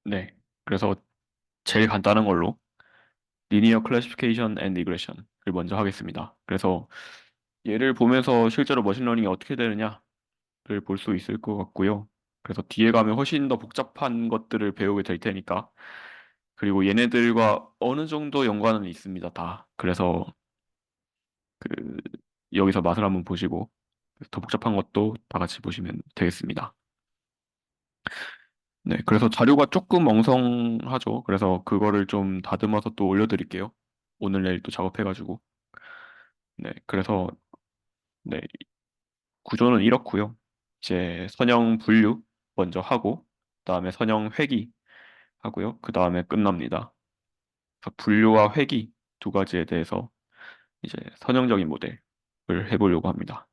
네. 그래서 제일 간단한 걸로 리니어 클래시피케이션 앤 리그레션을 먼저 하겠습니다. 그래서 얘를 보면서 실제로 머신러닝이 어떻게 되느냐를 볼 수 있을 것 같고요. 그래서 뒤에 가면 훨씬 더 복잡한 것들을 배우게 될 테니까. 그리고 얘네들과 어느 정도 연관은 있습니다, 다. 그래서 그 여기서 맛을 한번 보시고 더 복잡한 것도 다 같이 보시면 되겠습니다. 네, 그래서 자료가 조금 엉성하죠. 그래서 그거를 좀 다듬어서 또 올려드릴게요. 오늘 내일 또 작업해가지고. 네, 그래서 네, 구조는 이렇고요. 이제 선형 분류 먼저 하고, 그다음에 선형 회귀 하고요. 그다음에 끝납니다. 그래서 분류와 회귀 두 가지에 대해서 이제 선형적인 모델을 해보려고 합니다.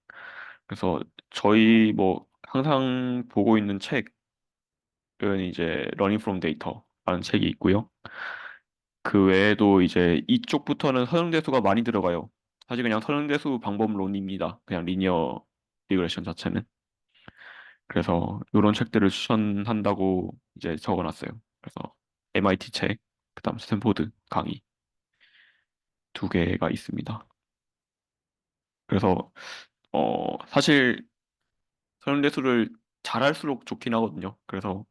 그래서 저희 뭐 항상 보고 있는 책은 이제 Learning from Data라는 책이 있고요. 그 외에도 이제 이쪽부터는 선형대수가 많이 들어가요. 사실 그냥 선형대수 방법론입니다. 그냥 리니어 리그레션 자체는. 그래서 이런 책들을 추천한다고 이제 적어놨어요. 그래서 MIT 책, 그다음 스탠포드 강의 두 개가 있습니다. 그래서 사실 선형대수를 잘할수록 좋긴 하거든요. 그래서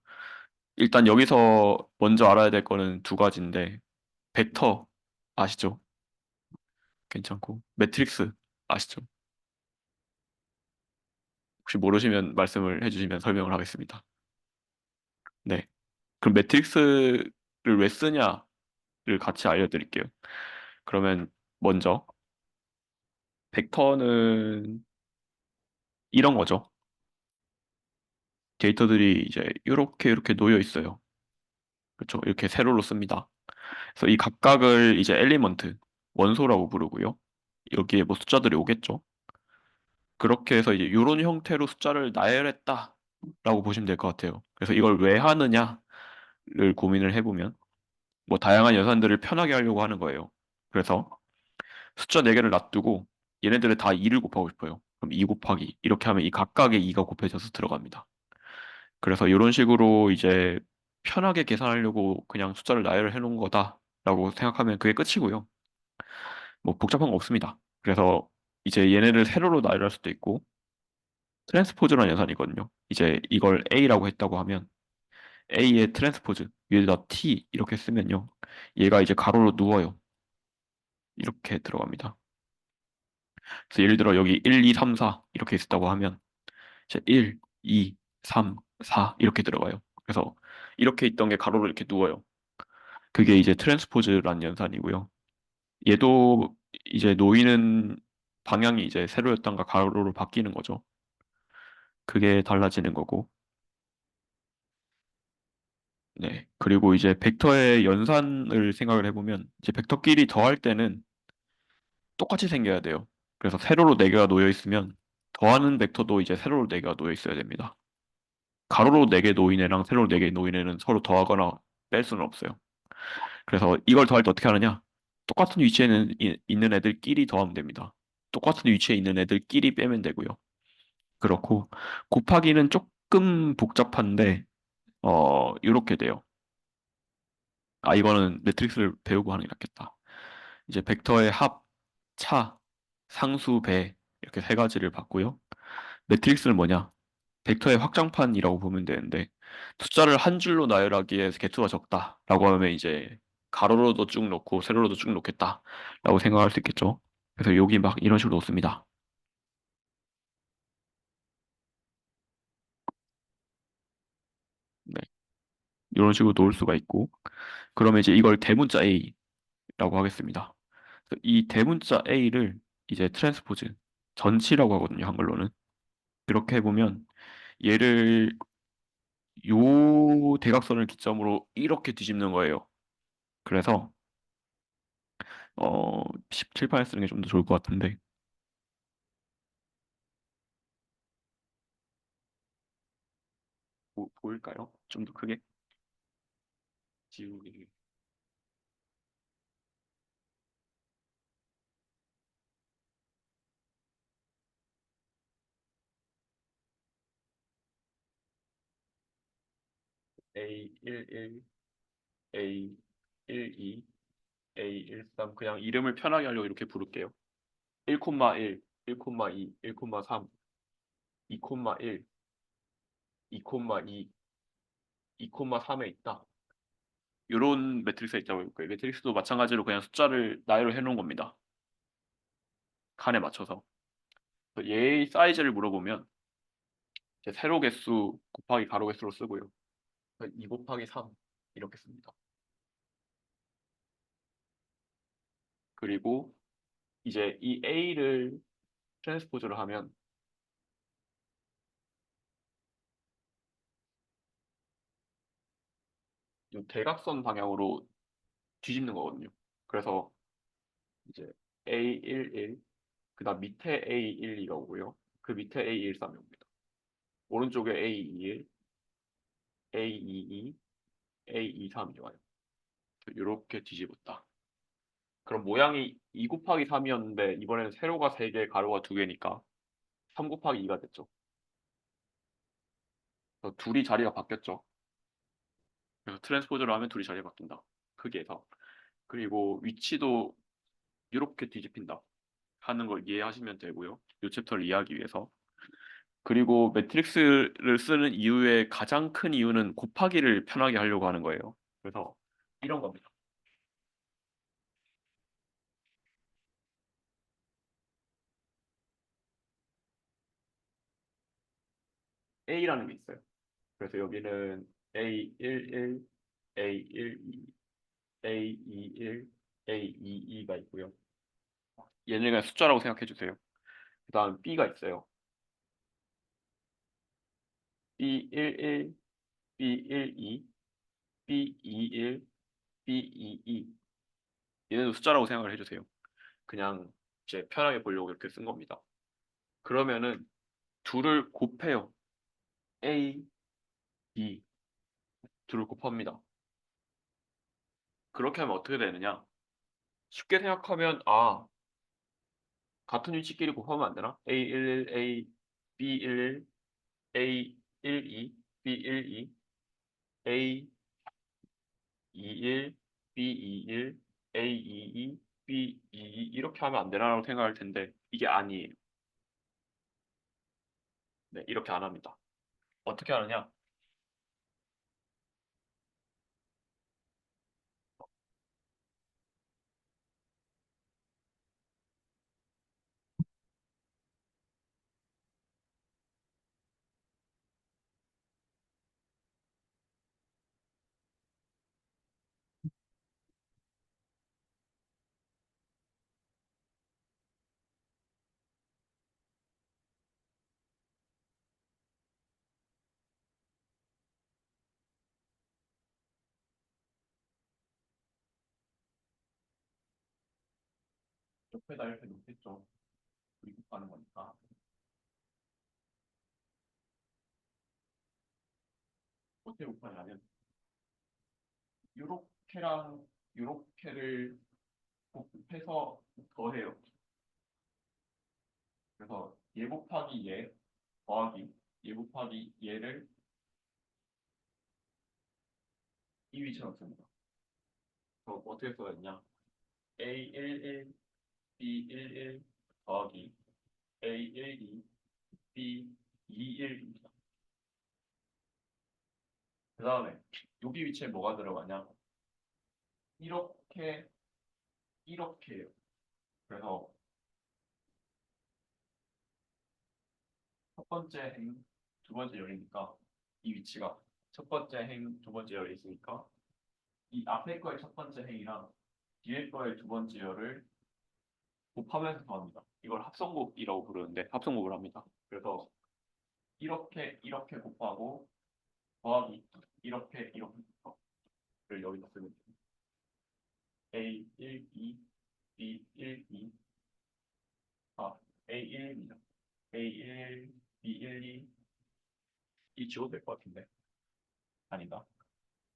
일단 여기서 먼저 알아야 될 거는 두 가지인데 벡터 아시죠? 괜찮고 매트릭스 아시죠? 혹시 모르시면 말씀을 해주시면 설명을 하겠습니다. 네. 그럼 매트릭스를 왜 쓰냐를 같이 알려드릴게요. 그러면 먼저 벡터는 이런 거죠. 데이터들이 이제 이렇게 놓여 있어요. 그렇죠? 이렇게 세로로 씁니다. 그래서 이 각각을 이제 엘리먼트, 원소라고 부르고요. 여기에 뭐 숫자들이 오겠죠. 그렇게 해서 이제 이런 형태로 숫자를 나열했다라고 보시면 될 것 같아요. 그래서 이걸 왜 하느냐를 고민을 해보면 뭐 다양한 연산들을 편하게 하려고 하는 거예요. 그래서 숫자 4개를 놔두고 얘네들을 다 2를 곱하고 싶어요. 그럼 2 곱하기 이렇게 하면 이 각각의 2가 곱해져서 들어갑니다. 그래서 이런 식으로 이제 편하게 계산하려고 그냥 숫자를 나열해 놓은 거다라고 생각하면 그게 끝이고요. 뭐 복잡한 거 없습니다. 그래서 이제 얘네를 세로로 나열할 수도 있고 트랜스포즈라는 연산이거든요. 이제 이걸 A라고 했다고 하면 A의 트랜스포즈 위에다 T 이렇게 쓰면요. 얘가 이제 가로로 누워요. 이렇게 들어갑니다. 그래서 예를 들어 여기 1, 2, 3, 4 이렇게 있었다고 하면 이제 1, 2, 3, 4 이렇게 들어가요. 그래서 이렇게 있던 게 가로로 이렇게 누워요. 그게 이제 트랜스포즈라는 연산이고요. 얘도 이제 놓이는 방향이 이제 세로였던가 가로로 바뀌는 거죠. 그게 달라지는 거고. 네. 그리고 이제 벡터의 연산을 생각을 해보면 이제 벡터끼리 더할 때는 똑같이 생겨야 돼요. 그래서 세로로 4개가 놓여 있으면 더하는 벡터도 이제 세로로 4개가 놓여 있어야 됩니다. 가로로 4개 놓인 애랑 세로로 4개 놓인 애는 서로 더하거나 뺄 수는 없어요. 그래서 이걸 더할 때 어떻게 하느냐? 똑같은 위치에 있는 애들끼리 더하면 됩니다. 똑같은 위치에 있는 애들끼리 빼면 되고요. 그렇고 곱하기는 조금 복잡한데 이렇게 돼요. 아 이거는 매트릭스를 배우고 하는 게 낫겠다. 이제 벡터의 합, 차, 상수, 배 이렇게 세 가지를 봤고요. 매트릭스는 뭐냐? 벡터의 확장판이라고 보면 되는데 숫자를 한 줄로 나열하기에 개수가 적다라고 하면 이제 가로로도 쭉 놓고 세로로도 쭉 놓겠다라고 생각할 수 있겠죠. 그래서 여기 막 이런 식으로 놓습니다. 네, 이런 식으로 놓을 수가 있고 그러면 이제 이걸 대문자 A라고 하겠습니다. 그래서 이 대문자 A를 이제 트랜스포즈 전치라고 하거든요, 한글로는. 이렇게 해보면 얘를 요 대각선을 기점으로 이렇게 뒤집는 거예요. 그래서 어, 칠판에 쓰는 게 좀 더 좋을 것 같은데 보일까요? 좀 더 크게 지우개. A11, A12, A13 그냥 이름을 편하게 하려고 이렇게 부를게요. 1,1, 1,2, 1,3, 2,1, 2,2, 2,3에 있다. 이런 매트릭스가 있다고 해볼까요? 매트릭스도 마찬가지로 그냥 숫자를 나열을 해놓은 겁니다. 칸에 맞춰서. 그래서 얘의 사이즈를 물어보면 이제 세로 개수 곱하기 가로 개수로 쓰고요. 2 곱하기 3 이렇게 씁니다. 그리고 이제 이 A를 트랜스포즈를 하면 이 대각선 방향으로 뒤집는 거거든요. 그래서 이제 A11, 그다음 밑에 A12가 오고요. 그 밑에 A13이 옵니다. 오른쪽에 A21, A22, A23이 와요. 이렇게 뒤집었다. 그럼 모양이 2 곱하기 3이었는데 이번에는 세로가 3개, 가로가 2개니까 3 곱하기 2가 됐죠. 그래서 둘이 자리가 바뀌었죠. 그래서 트랜스포즈를 하면 둘이 자리가 바뀐다. 크기에서. 그리고 위치도 이렇게 뒤집힌다 하는 걸 이해하시면 되고요. 이 챕터를 이해하기 위해서. 그리고 매트릭스를 쓰는 이유의 가장 큰 이유는 곱하기를 편하게 하려고 하는 거예요. 그래서 이런 겁니다. A라는 게 있어요. 그래서 여기는 A11, A12, A21, A22가 있고요. 얘는 그냥 숫자라고 생각해 주세요. 그다음 B가 있어요. B11, B12, B21, B22. 얘네도 숫자라고 생각을 해주세요. 그냥 이제 편하게 보려고 이렇게 쓴 겁니다. 그러면은 둘을 곱해요. A, B 둘을 곱합니다. 그렇게 하면 어떻게 되느냐? 쉽게 생각하면 같은 위치끼리 곱하면 안 되나? A11, A, B11, A12, B12, A21, B21, A22, B22 이렇게 하면 안 되나라고 생각할 텐데 이게 아니에요. 네, 이렇게 안 합니다. 어떻게 하느냐? 옆에다 이렇게 놓겠죠. 곱하는 거니까. 어떻게 곱하냐면 요렇게랑 요렇게를 곱해서 더해요. 그래서 얘 곱하기 얘 더하기 얘 곱하기 얘를 이 위치로 씁니다. 그럼 어떻게 써야 되냐? A11, B11 더하기 A12, B21입니다. 그 다음에 여기 위치에 뭐가 들어가냐? 이렇게 이렇게요. 그래서 첫 번째 행, 두 번째 열이니까 이 위치가 첫 번째 행, 두 번째 열이 있으니까 이 앞에 거의 첫 번째 행이랑 뒤에 거의 두 번째 열을 곱하면서 더합니다. 이걸 합성곱이라고 부르는데 합성곱을 합니다. 그래서 이렇게 이렇게 곱하고 더하기 이렇게 이렇게 곱하기를 여기다 쓰면 됩니다. A12, B12, A1입니다. A1, B12 이 지워도 될 것 같은데 아닌가?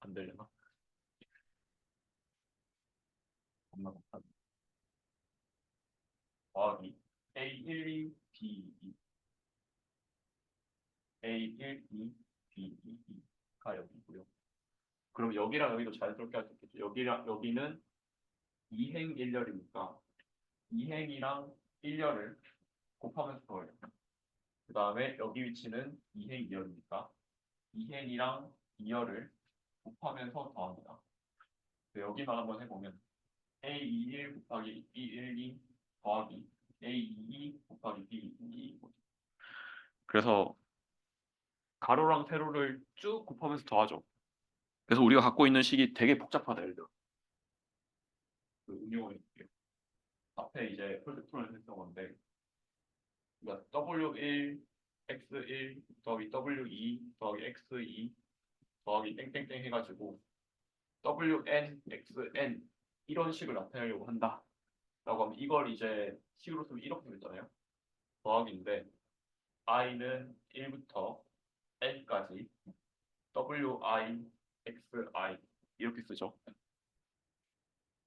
안 되려나? 겁나 못하네. 더하기 A12, B2, A12, B22가 여기 있고요. 그럼 여기랑 여기도 자연스럽게 할 수 있겠죠. 여기랑 여기는 2행 1열이니까 2행이랑 1열을 곱하면서 더해요. 그 다음에 여기 위치는 2행 2열이니까 2행이랑 2열을 곱하면서 더합니다. 여기만 한번 해보면 A21 곱하기 B12 더하기 A22 곱하기 B22. 그래서 가로랑 세로를 쭉 곱하면서 더하죠. 그래서 우리가 갖고 있는 식이 되게 복잡하다. 예를 들어 그 응용을 해볼게요. 앞에 이제 폴드프론을 했던 건데 그러니까 W1 X1 더하기 W2 더하기 X2 더하기 땡땡땡 해가지고 WN XN 이런 식을 나타내려고 한다 라고 하면 이걸 이제 식으로 쓰면 이렇게 되잖아요. 더하기인데 i는 1부터 n까지 wi xi 이렇게 쓰죠.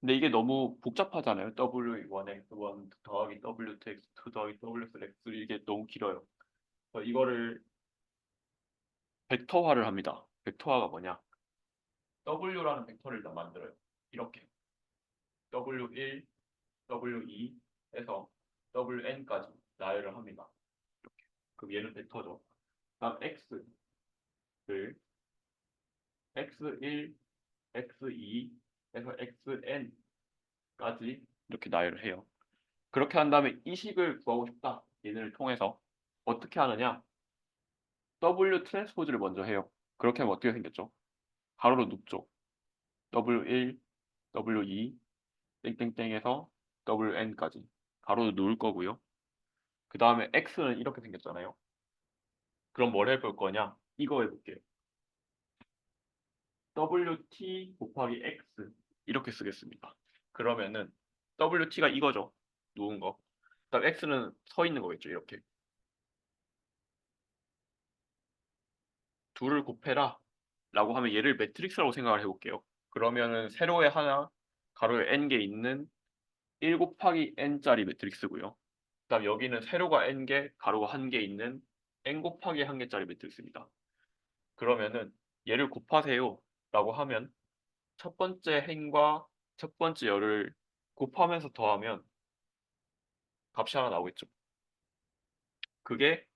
근데 이게 너무 복잡하잖아요. w1 x1 더하기 w2 x2 더하기 w3 x3 이게 너무 길어요. 그래서 이거를 벡터화를 합니다. 벡터화가 뭐냐? w라는 벡터를 일단 만들어요. 이렇게 w1, w2 해서 wn까지 나열을 합니다. 이렇게. 그럼 얘는 벡터죠. 다음 x를 x1, x2 해서 xn까지 이렇게 나열을 해요. 그렇게 한 다음에 이 식을 구하고 싶다. 얘네를 통해서 어떻게 하느냐? W 트랜스포즈를 먼저 해요. 그렇게 하면 어떻게 생겼죠? 가로로 눕죠. W1, W2, 땡땡땡에서 WN까지 가로로 누울 거고요. 그 다음에 X는 이렇게 생겼잖아요. 그럼 뭘 해볼 거냐? 이거 해볼게요. WT 곱하기 X 이렇게 쓰겠습니다. 그러면은 WT가 이거죠. 누운 거. 그다음 X는 서 있는 거겠죠. 이렇게. 둘을 곱해라 라고 하면 얘를 매트릭스라고 생각을 해볼게요. 그러면은 세로에 하나, 가로에 n개 있는 1 곱하기 n짜리 매트릭스고요. 그다음 여기는 세로가 n개, 가로가 1개 있는 n 곱하기 1개짜리 매트릭스입니다. 그러면은 얘를 곱하세요 라고 하면 첫 번째 행과 첫 번째 열을 곱하면서 더하면 값이 하나 나오겠죠. 그게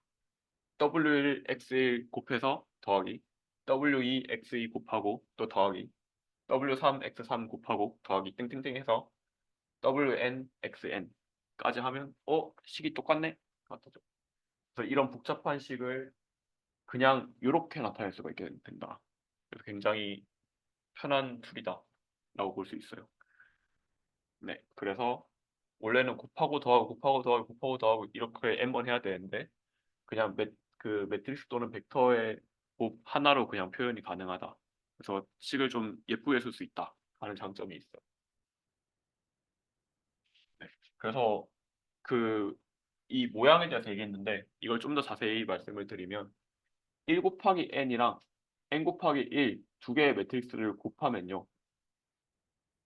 W1 X1 곱해서 더하기 W2 X2 곱하고 또 더하기 W3 X3 곱하고 더하기 땡땡땡 해서 WN XN까지 하면 식이 똑같네? 같아죠. 그래서 이런 복잡한 식을 그냥 이렇게 나타낼 수가 있게 된다. 그래서 굉장히 편한 툴이다 라고 볼 수 있어요. 네, 그래서 원래는 곱하고 더하고 곱하고 더하고 곱하고 더하고 이렇게 n번 해야 되는데 그냥 그 매트릭스 또는 벡터의 곱 하나로 그냥 표현이 가능하다. 그래서 식을 좀 예쁘게 쓸 수 있다 하는 장점이 있어요. 네, 그래서 그 이 모양에 대해서 얘기했는데 이걸 좀 더 자세히 말씀을 드리면 1 곱하기 n이랑 n 곱하기 1 두 개의 매트릭스를 곱하면요.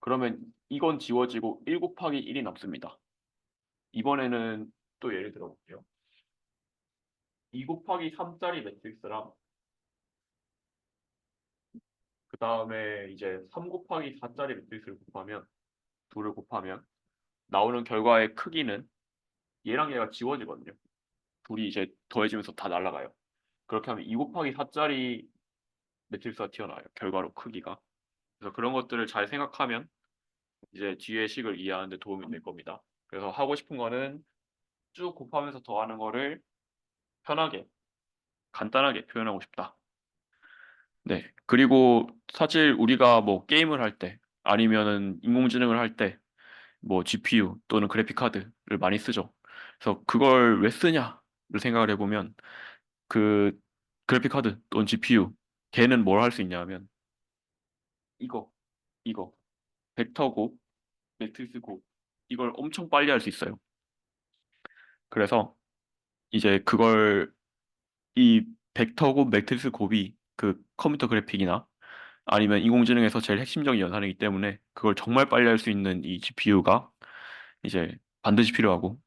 그러면 이건 지워지고 1 곱하기 1이 남습니다. 이번에는 또 예를 들어 볼게요. 2 곱하기 3짜리 매트릭스랑 그 다음에 이제 3 곱하기 4짜리 매트릭스를 곱하면 둘을 곱하면 나오는 결과의 크기는 얘랑 얘가 지워지거든요. 둘이 이제 더해지면서 다 날아가요. 그렇게 하면 2 곱하기 4짜리 매트릭스가 튀어나와요. 결과로 크기가. 그래서 그런 것들을 잘 생각하면 이제 뒤에 식을 이해하는 데 도움이 될 겁니다. 그래서 하고 싶은 거는 쭉 곱하면서 더하는 거를 편하게, 간단하게 표현하고 싶다. 네. 그리고 사실 우리가 뭐 게임을 할 때 아니면은 인공지능을 할 때 뭐 GPU 또는 그래픽 카드를 많이 쓰죠. 그래서 그걸 왜 쓰냐를 생각을 해보면 그 그래픽 카드 또는 GPU 걔는 뭘 할 수 있냐면 이거, 이거 벡터고 매트리스고 이걸 엄청 빨리 할 수 있어요. 그래서 이제 그걸 이 벡터고 매트리스 곱이 그 컴퓨터 그래픽이나 아니면 인공지능에서 제일 핵심적인 연산이기 때문에 그걸 정말 빨리 할 수 있는 이 GPU가 이제 반드시 필요하고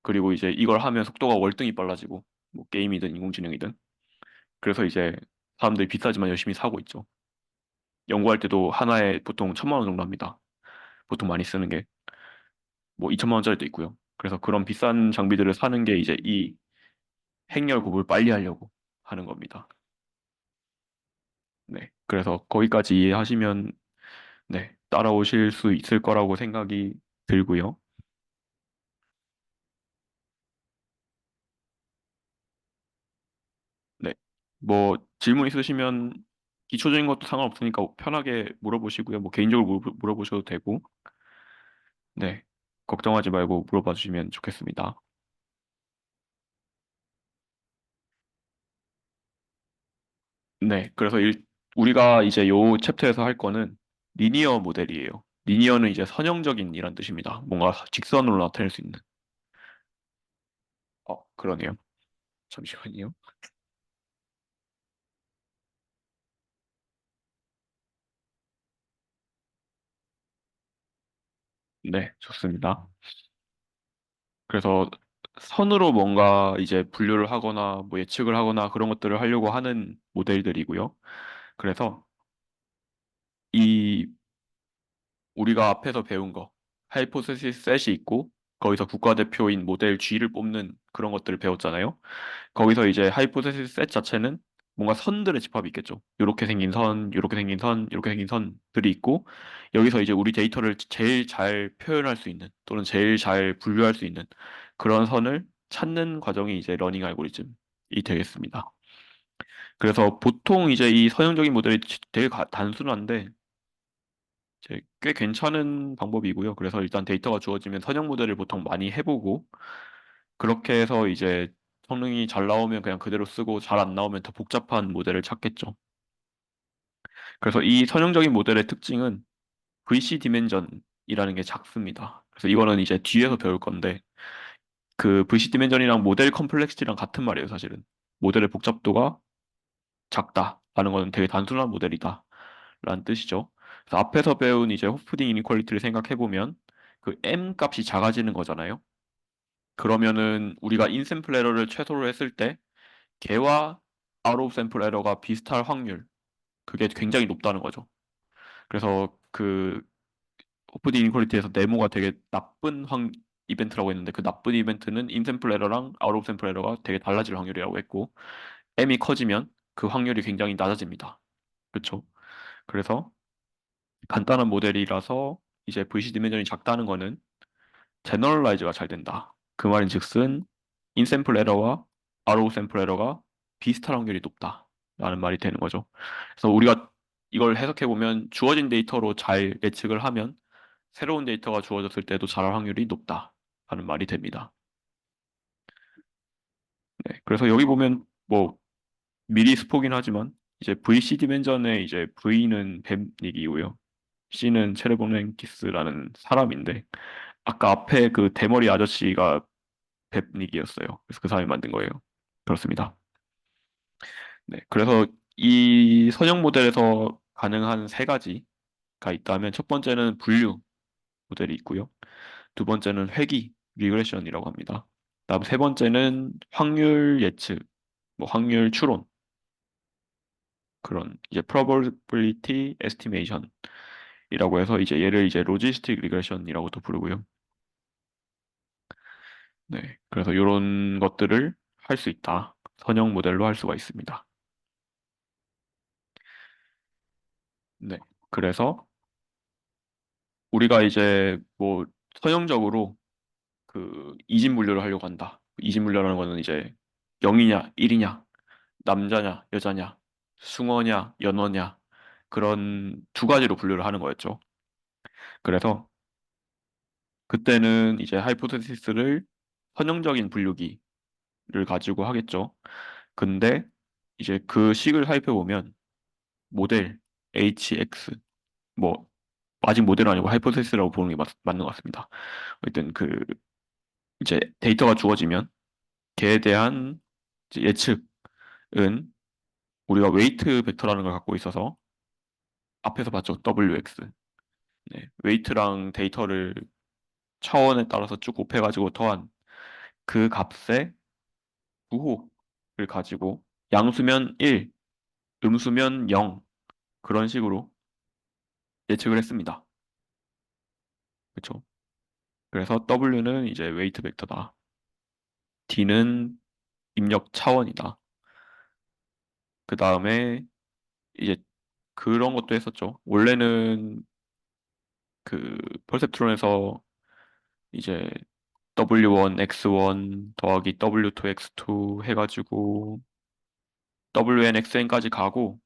그리고 이제 이걸 하면 속도가 월등히 빨라지고 뭐 게임이든 인공지능이든 그래서 이제 사람들이 비싸지만 열심히 사고 있죠. 연구할 때도 하나에 보통 1,000만 원 정도 합니다. 보통 많이 쓰는 게 뭐 2천만 원짜리도 있고요. 그래서 그런 비싼 장비들을 사는 게 이제 이 행렬 공부를 빨리 하려고 하는 겁니다. 네. 그래서 거기까지 이해하시면 네, 따라오실 수 있을 거라고 생각이 들고요. 네. 뭐 질문 있으시면 기초적인 것도 상관없으니까 편하게 물어보시고요. 뭐 개인적으로 물어보셔도 되고. 네. 걱정하지 말고 물어봐 주시면 좋겠습니다. 네. 그래서 우리가 이제 요 챕터에서 할 거는 리니어 모델이에요. 리니어는 이제 선형적인 이란 뜻입니다. 뭔가 직선으로 나타낼 수 있는. 그러네요. 잠시만요. 네, 좋습니다. 그래서 선으로 뭔가 이제 분류를 하거나 뭐 예측을 하거나 그런 것들을 하려고 하는 모델들이고요. 그래서 이 우리가 앞에서 배운 거, 하이포테시스 셋이 있고 거기서 국가대표인 모델 G를 뽑는 그런 것들을 배웠잖아요. 거기서 이제 하이포테시스 셋 자체는 뭔가 선들의 집합이 있겠죠. 이렇게 생긴 선, 이렇게 생긴 선, 이렇게 생긴 선들이 있고 여기서 이제 우리 데이터를 제일 잘 표현할 수 있는 또는 제일 잘 분류할 수 있는 그런 선을 찾는 과정이 이제 러닝 알고리즘이 되겠습니다. 그래서 보통 이제 이 선형적인 모델이 되게 단순한데 이제 꽤 괜찮은 방법이고요. 그래서 일단 데이터가 주어지면 선형 모델을 보통 많이 해보고 그렇게 해서 이제 성능이 잘 나오면 그냥 그대로 쓰고 잘 안 나오면 더 복잡한 모델을 찾겠죠. 그래서 이 선형적인 모델의 특징은 VC 디멘전이라는 게 작습니다. 그래서 이거는 이제 뒤에서 배울 건데 그 VC 디멘전이랑 모델 컴플렉시티랑 같은 말이에요, 사실은. 모델의 복잡도가 작다라는 거는 되게 단순한 모델이다. 라는 뜻이죠. 그래서 앞에서 배운 이제 호프딩 이니퀄리티를 생각해 보면 그 m 값이 작아지는 거잖아요. 그러면은 우리가 인샘플 에러를 최소로 했을 때 걔와 아웃 오브 샘플 에러가 비슷할 확률 그게 굉장히 높다는 거죠. 그래서 그 호프딩 이니퀄리티에서 네모가 되게 나쁜 이벤트라고 했는데 그 나쁜 이벤트는 인샘플 에러랑 아웃 오브 샘플 에러가 되게 달라질 확률이라고 했고 m이 커지면 그 확률이 굉장히 낮아집니다. 그렇죠? 그래서 간단한 모델이라서 이제 VC 디멘전이 작다는 거는 제너럴라이즈가 잘 된다. 그 말인즉슨 인샘플 에러와 아웃 샘플 에러가 비슷할 확률이 높다라는 말이 되는 거죠. 그래서 우리가 이걸 해석해 보면 주어진 데이터로 잘 예측을 하면 새로운 데이터가 주어졌을 때도 잘할 확률이 높다라는 말이 됩니다. 네, 그래서 여기 보면 뭐 미리 스포긴 하지만 이제 VC 디멘전의 이제 V는 뱀닉이고요. C는 체르보넨키스라는 사람인데 아까 앞에 그 대머리 아저씨가 뱁닉이었어요. 그래서 그 사람이 만든 거예요. 그렇습니다. 네, 그래서 이 선형 모델에서 가능한 세 가지가 있다면 첫 번째는 분류 모델이 있고요. 두 번째는 회귀 리그레션이라고 합니다. 다음 세 번째는 확률 예측, 뭐 확률 추론 그런 이제 probability estimation이라고 해서 이제 얘를 이제 로지스틱 리그레션이라고도 부르고요. 네, 그래서 이런 것들을 할 수 있다. 선형 모델로 할 수가 있습니다. 네, 그래서 우리가 이제 뭐 선형적으로 그 이진 분류를 하려고 한다. 이진 분류라는 거는 이제 0이냐, 1이냐, 남자냐, 여자냐, 숭어냐, 연어냐 그런 두 가지로 분류를 하는 거였죠. 그래서 그때는 이제 하이포테시스를 선형적인 분류기를 가지고 하겠죠. 근데 이제 그 식을 사입해 보면 모델 HX 뭐 아직 모델은 아니고 하이포테시스라고 보는 게 맞는 것 같습니다. 어쨌든 그 이제 데이터가 주어지면 걔에 대한 이제 예측은 우리가 웨이트 벡터라는 걸 갖고 있어서 앞에서 봤죠. WX. 네. 웨이트랑 데이터를 차원에 따라서 쭉 곱해가지고 더한 그 값의 부호를 가지고 양수면 1, 음수면 0 그런 식으로 예측을 했습니다. 그렇죠? 그래서 W는 이제 웨이트 벡터다. D는 입력 차원이다. 그 다음에 이제 그런 것도 했었죠. 원래는 그 퍼셉트론에서 이제 W1, X1 더하기 W2, X2 해가지고 WN, XN까지 가고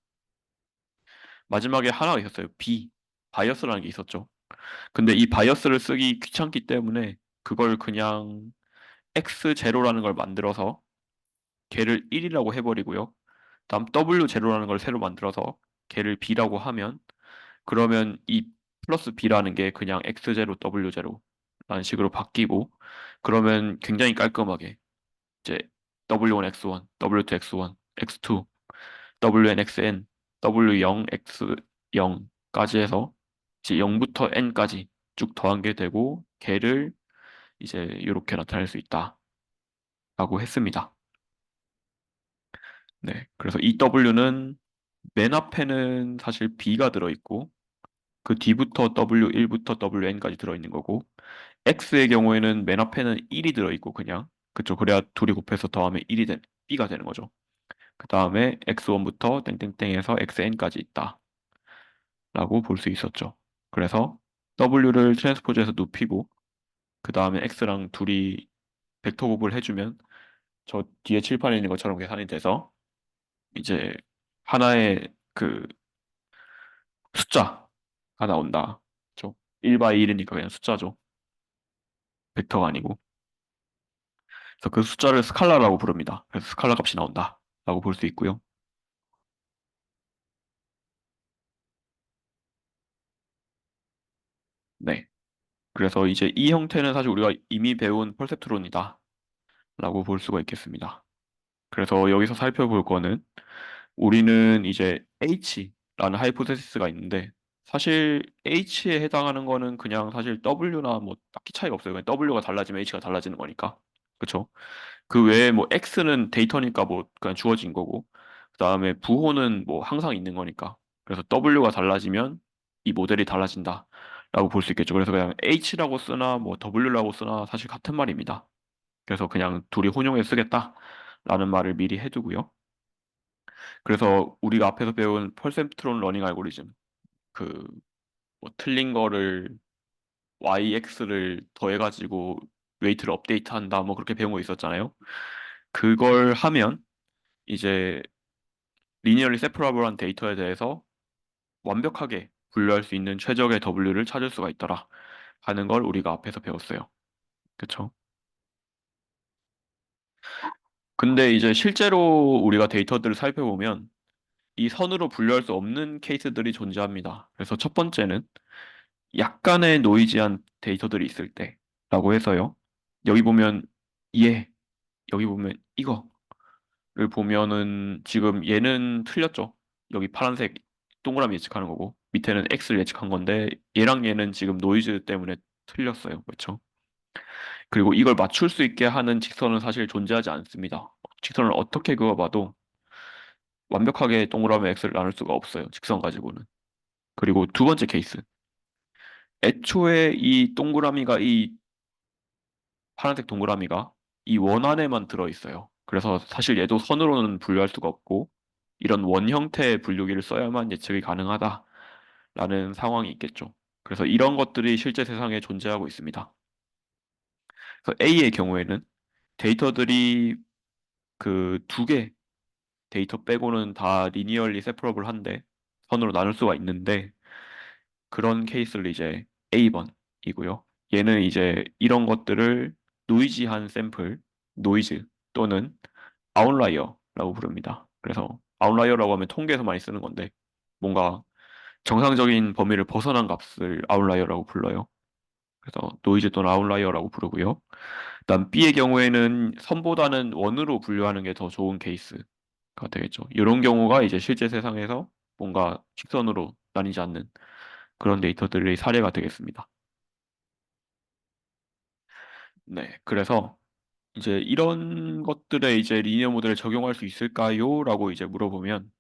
마지막에 하나가 있었어요. B, 바이어스라는 게 있었죠. 근데 이 바이어스를 쓰기 귀찮기 때문에 그걸 그냥 X0라는 걸 만들어서 걔를 1이라고 해버리고요. 다음 W0라는 걸 새로 만들어서 걔를 B라고 하면 그러면 이 플러스 B라는 게 그냥 X0, W0라는 식으로 바뀌고 그러면 굉장히 깔끔하게 이제 W1, X1, W2, X1, X2, WN, XN, W0, X0까지 해서 이제 0부터 N까지 쭉 더한 게 되고 걔를 이제 이렇게 나타낼 수 있다라고 했습니다. 네, 그래서 이 W는 맨 앞에는 사실 B가 들어있고 그 뒤부터 W1부터 WN까지 들어있는 거고 X의 경우에는 맨 앞에는 1이 들어있고 그냥 그쵸 그래야 둘이 곱해서 더하면 1이 B가 되는 거죠. 그 다음에 X1부터 땡땡땡에서 XN까지 있다라고 볼 수 있었죠. 그래서 W를 트랜스포즈해서 눕히고 그 다음에 X랑 둘이 벡터 곱을 해주면 저 뒤에 칠판에 있는 것처럼 계산이 돼서 이제 하나의 그 숫자가 나온다. 그죠? 1 바이 1이니까 그냥 숫자죠. 벡터가 아니고. 그래서 그 숫자를 스칼라라고 부릅니다. 그래서 스칼라 값이 나온다. 라고 볼 수 있고요. 네. 그래서 이제 이 형태는 사실 우리가 이미 배운 펄셉트론이다. 라고 볼 수가 있겠습니다. 그래서 여기서 살펴볼 거는 우리는 이제 H라는 하이포테시스가 있는데 사실 H에 해당하는 거는 그냥 사실 W나 뭐 딱히 차이가 없어요. 그냥 W가 달라지면 H가 달라지는 거니까. 그쵸? 그 외에 뭐 X는 데이터니까 뭐 그냥 주어진 거고 그다음에 부호는 뭐 항상 있는 거니까. 그래서 W가 달라지면 이 모델이 달라진다. 라고 볼 수 있겠죠. 그래서 그냥 H라고 쓰나 뭐 W라고 쓰나 사실 같은 말입니다. 그래서 그냥 둘이 혼용해 쓰겠다라는 말을 미리 해두고요. 그래서 우리가 앞에서 배운 퍼셉트론 러닝 알고리즘 그 뭐 틀린 거를 YX를 더해가지고 웨이트를 업데이트한다 뭐 그렇게 배운 거 있었잖아요. 그걸 하면 이제 리니어리 세퍼러블한 데이터에 대해서 완벽하게 분류할 수 있는 최적의 W를 찾을 수가 있더라 하는 걸 우리가 앞에서 배웠어요. 그쵸? 근데 이제 실제로 우리가 데이터들을 살펴보면 이 선으로 분류할 수 없는 케이스들이 존재합니다. 그래서 첫 번째는 약간의 노이지한 데이터들이 있을 때라고 해서요. 여기 보면 얘, 여기 보면 이거를 보면은 지금 얘는 틀렸죠. 여기 파란색 동그라미 예측하는 거고 밑에는 X를 예측한 건데 얘랑 얘는 지금 노이즈 때문에 틀렸어요. 그렇죠? 그리고 이걸 맞출 수 있게 하는 직선은 사실 존재하지 않습니다. 직선을 어떻게 그어봐도 완벽하게 동그라미 X를 나눌 수가 없어요. 직선 가지고는. 그리고 두 번째 케이스. 애초에 이 동그라미가 이 파란색 동그라미가 이 원 안에만 들어있어요. 그래서 사실 얘도 선으로는 분류할 수가 없고 이런 원 형태의 분류기를 써야만 예측이 가능하다라는 상황이 있겠죠. 그래서 이런 것들이 실제 세상에 존재하고 있습니다. 그래서 A의 경우에는 데이터들이 그 두 개 데이터 빼고는 다 리니얼리 세퍼러블한데 선으로 나눌 수가 있는데 그런 케이스를 이제 A번이고요. 얘는 이제 이런 것들을 노이지한 샘플, 노이즈 또는 아웃라이어라고 부릅니다. 그래서 아웃라이어라고 하면 통계에서 많이 쓰는 건데 뭔가 정상적인 범위를 벗어난 값을 아웃라이어라고 불러요. 그래서 노이즈 또는 아웃라이어라고 부르고요. 그다음 B의 경우에는 선보다는 원으로 분류하는 게 더 좋은 케이스가 되겠죠. 이런 경우가 이제 실제 세상에서 뭔가 직선으로 나뉘지 않는 그런 데이터들의 사례가 되겠습니다. 네, 그래서 이제 이런 것들에 이제 리니어 모델을 적용할 수 있을까요? 라고 이제 물어보면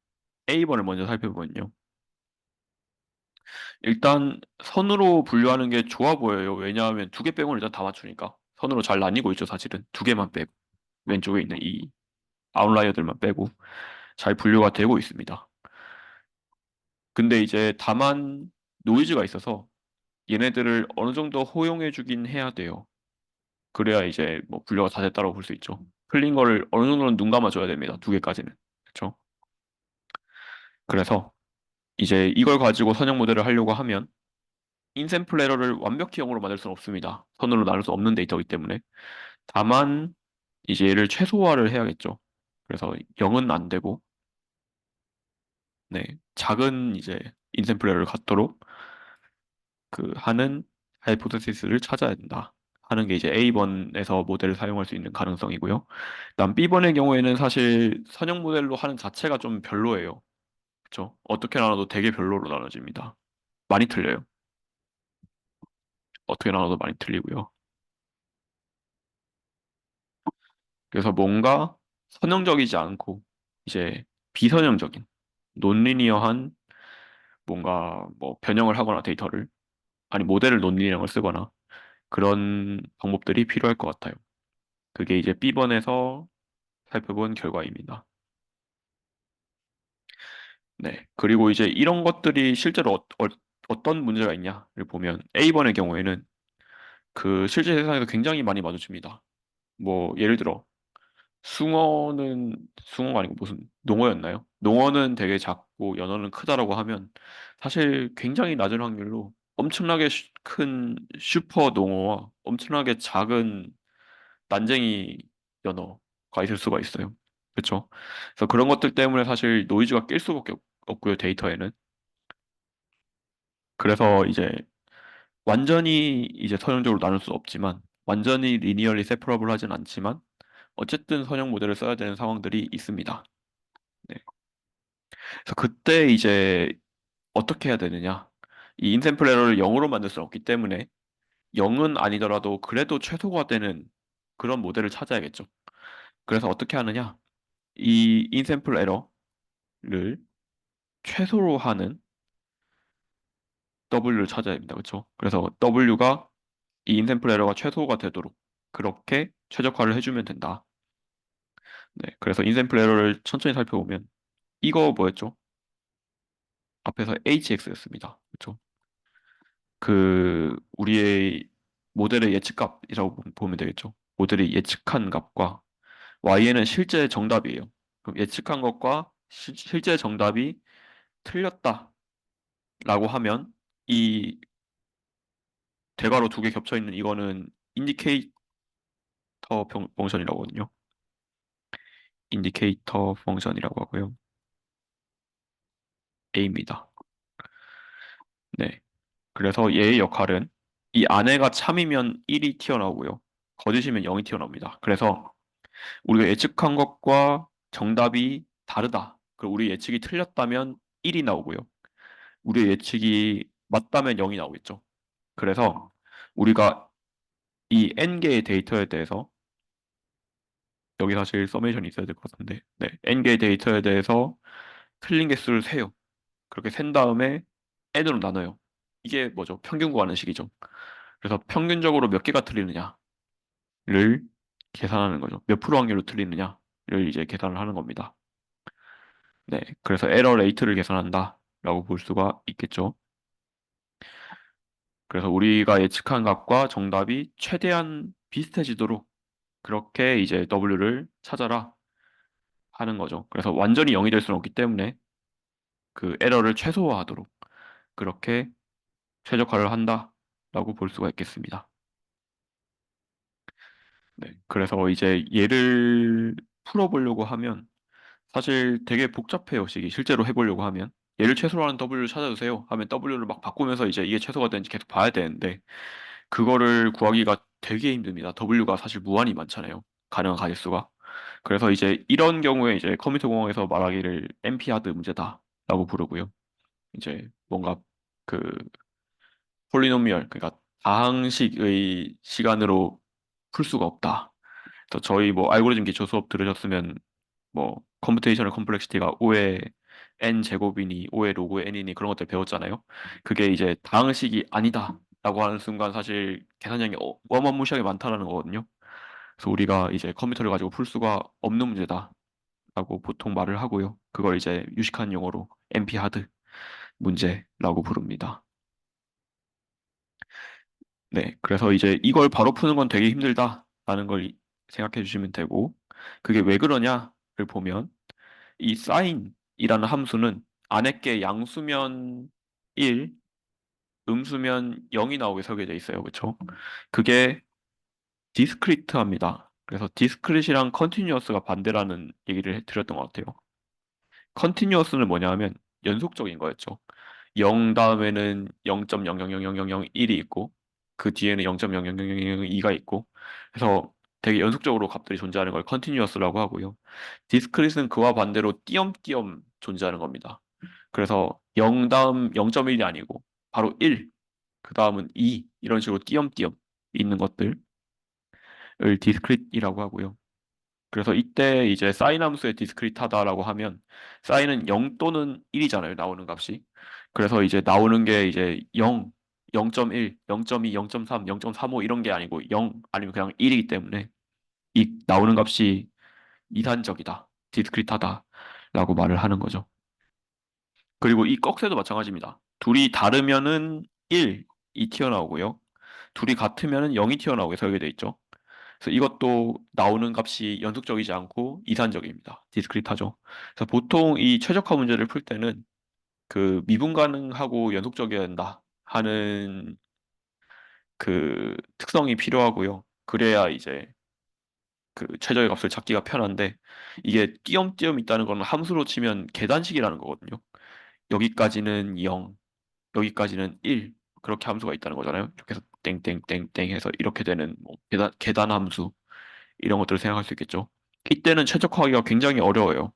A번을 먼저 살펴보면요. 일단 선으로 분류하는 게 좋아 보여요. 왜냐하면 두 개 빼고는 일단 다 맞추니까. 선으로 잘 나뉘고 있죠, 사실은. 두 개만 빼고. 왼쪽에 있는 이 아웃라이어들만 빼고 잘 분류가 되고 있습니다. 근데 이제 다만 노이즈가 있어서 얘네들을 어느 정도 허용해 주긴 해야 돼요. 그래야 이제 뭐 분류가 다 됐다고 볼 수 있죠. 틀린 거를 어느 정도는 눈 감아줘야 됩니다. 두 개까지는. 그렇죠? 그래서 이제 이걸 가지고 선형 모델을 하려고 하면 인샘플 에러를 완벽히 0으로 만들 수는 없습니다. 선으로 나눌 수 없는 데이터이기 때문에. 다만 이제 얘를 최소화를 해야겠죠. 그래서 0은 안 되고 네, 작은 이제 인샘플 에러를 갖도록 그 하는 하이포테시스를 찾아야 된다. 하는 게 이제 A번에서 모델을 사용할 수 있는 가능성이고요. 다음 B번의 경우에는 사실 선형 모델로 하는 자체가 좀 별로예요. 그렇죠? 어떻게 나눠도 되게 별로로 나눠집니다. 많이 틀려요. 어떻게 나눠도 많이 틀리고요. 그래서 뭔가 선형적이지 않고 이제 비선형적인 논리니어한 뭔가 뭐 변형을 하거나 데이터를 아니 모델을 논리형을 쓰거나 그런 방법들이 필요할 것 같아요. 그게 이제 B번에서 살펴본 결과입니다. 네. 그리고 이제 이런 것들이 실제로 어떤 문제가 있냐를 보면 A번의 경우에는 그 실제 세상에서 굉장히 많이 마주칩니다. 뭐 예를 들어 숭어가 아니고 무슨 농어였나요? 농어는 되게 작고 연어는 크다라고 하면 사실 굉장히 낮은 확률로 엄청나게 큰 슈퍼 농어와 엄청나게 작은 난쟁이 연어가 있을 수가 있어요. 그렇죠? 그래서 그런 것들 때문에 사실 노이즈가 낄 수밖에 없고요, 데이터에는. 그래서 이제 완전히 이제 선형적으로 나눌 수 없지만 완전히 리니얼리 세퍼러블 하진 않지만 어쨌든 선형 모델을 써야 되는 상황들이 있습니다. 네. 그래서 그때 이제 어떻게 해야 되느냐? 이 인샘플 에러를 0으로 만들 수는 없기 때문에 0은 아니더라도 그래도 최소가 되는 그런 모델을 찾아야겠죠. 그래서 어떻게 하느냐? 이 인샘플 에러를 최소로 하는 W를 찾아야 됩니다. 그렇죠? 그래서 W가 이 인샘플 에러가 최소가 되도록 그렇게 최적화를 해주면 된다. 네, 그래서 인샘플 에러를 천천히 살펴보면 이거 뭐였죠? 앞에서 HX였습니다. 그렇죠? 그 우리의 모델의 예측값이라고 보면 되겠죠. 모델이 예측한 값과 Y에는 실제 정답이에요. 그럼 예측한 것과 실제 정답이 틀렸다라고 하면 이 대괄호 두 개 겹쳐 있는 이거는 인디케이터 펑션이라고 하거든요. 인디케이터 펑션이라고 하고요. A입니다. 네. 그래서 얘의 역할은 이 안에가 참이면 1이 튀어나오고요. 거짓이면 0이 튀어나옵니다. 그래서 우리가 예측한 것과 정답이 다르다. 그리고 우리 예측이 틀렸다면 1이 나오고요. 우리 예측이 맞다면 0이 나오겠죠. 그래서 우리가 이 n개의 데이터에 대해서 여기 사실 서메이션이 있어야 될 것 같은데 네, n개의 데이터에 대해서 틀린 개수를 세요. 그렇게 센 다음에 n으로 나눠요. 이게 뭐죠? 평균 구하는 식이죠. 그래서 평균적으로 몇 개가 틀리느냐를 계산하는 거죠. 몇 프로 확률로 틀리느냐를 이제 계산을 하는 겁니다. 네, 그래서 에러 레이트를 계산한다라고 볼 수가 있겠죠. 그래서 우리가 예측한 값과 정답이 최대한 비슷해지도록 그렇게 이제 W를 찾아라 하는 거죠. 그래서 완전히 0이 될 수는 없기 때문에 그 에러를 최소화하도록 그렇게 최적화를 한다라고 볼 수가 있겠습니다. 네, 그래서 이제 얘를 풀어보려고 하면 사실 되게 복잡해요, 식이. 실제로 해보려고 하면. 얘를 최소로 하는 W를 찾아주세요 하면 W를 막 바꾸면서 이제 이게 최소가 되는지 계속 봐야 되는데 그거를 구하기가 되게 힘듭니다. W가 사실 무한히 많잖아요. 가능한 가짓수가. 그래서 이제 이런 경우에 이제 컴퓨터 공학에서 말하기를 NP-하드 문제다라고 부르고요. 이제 뭔가 그 폴리노미얼 그러니까 다항식의 시간으로 풀 수가 없다. 그래서 저희 뭐 알고리즘 기초 수업 들으셨으면 뭐 컴퓨테이셔널 컴플렉시티가 5의 n 제곱이니 5의 로그 n이니 그런 것들 배웠잖아요. 그게 이제 다항식이 아니다라고 하는 순간 사실 계산량이 어마무시하게 많다라는 거거든요. 그래서 우리가 이제 컴퓨터를 가지고 풀 수가 없는 문제다라고 보통 말을 하고요. 그걸 이제 유식한 용어로 NP 하드 문제라고 부릅니다. 네, 그래서 이제 이걸 바로 푸는 건 되게 힘들다라는 걸 생각해 주시면 되고, 그게 왜 그러냐를 보면 이 sine이라는 함수는 안에 게 양수면 1, 음수면 0이 나오게 설계되어 있어요. 그렇죠? 그게 디스크리트합니다. 그래서 디스크릿이랑 컨티뉴어스가 반대라는 얘기를 드렸던 것 같아요. 컨티뉴어스는 뭐냐 하면 연속적인 거였죠. 0 다음에는 0.000001이 있고 그 뒤에는 0.000002가 있고 그래서 되게 연속적으로 값들이 존재하는 걸 컨티뉴어스라고 하고요. 디스크릿은 그와 반대로 띄엄띄엄 존재하는 겁니다. 그래서 0 다음 0.1이 아니고 바로 1, 그 다음은 2 이런 식으로 띄엄띄엄 있는 것들을 디스크릿이라고 하고요. 그래서 이때 이제 사인 함수의 디스크리트하다라고 하면 사인은 0 또는 1이잖아요. 나오는 값이. 그래서 이제 나오는 게 이제 0, 0.1, 0.2, 0.3, 0.35 이런 게 아니고 0 아니면 그냥 1이기 때문에 이 나오는 값이 이산적이다. 디스크리트하다라고 말을 하는 거죠. 그리고 이 꺽쇠도 마찬가지입니다. 둘이 다르면은 1이 튀어나오고요. 둘이 같으면은 0이 튀어나오게 설계돼 있죠. 그래서 이것도 나오는 값이 연속적이지 않고 이산적입니다. 디스크리트하죠. 그래서 보통 이 최적화 문제를 풀 때는 그 미분 가능하고 연속적이어야 한다 하는 그 특성이 필요하고요. 그래야 이제 그 최적의 값을 찾기가 편한데 이게 띄엄띄엄 있다는 거는 함수로 치면 계단식이라는 거거든요. 여기까지는 0, 여기까지는 1 그렇게 함수가 있다는 거잖아요. 이렇게 해서 땡땡땡땡 해서 이렇게 되는 뭐 계단 함수 이런 것들을 생각할 수 있겠죠. 이때는 최적화하기가 굉장히 어려워요.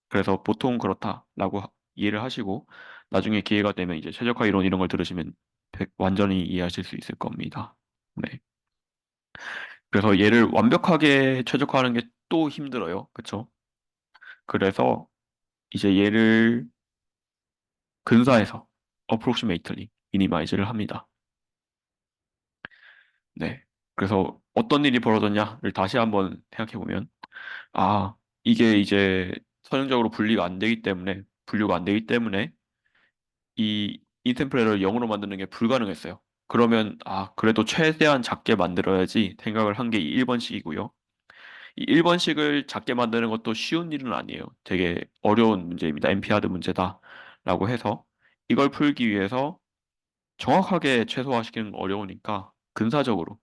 그래서 보통 그렇다라고 이해를 하시고 나중에 기회가 되면 이제 최적화 이론 이런 걸 들으시면 완전히 이해하실 수 있을 겁니다. 네. 그래서 얘를 완벽하게 최적화하는 게 또 힘들어요. 그쵸? 그래서 이제 얘를 근사해서 approximately minimize를 합니다. 네. 그래서 어떤 일이 벌어졌냐를 다시 한번 생각해 보면 아, 이게 이제 선형적으로 분류가 안 되기 때문에 이 인템플레를 0으로 만드는 게 불가능했어요. 그러면 아, 그래도 최대한 작게 만들어야지 생각을 한 게 이 1번식이고요. 이 1번식을 작게 만드는 것도 쉬운 일은 아니에요. 되게 어려운 문제입니다. NP-하드 문제다라고 해서 이걸 풀기 위해서 정확하게 최소화시키는 건 어려우니까 근사적으로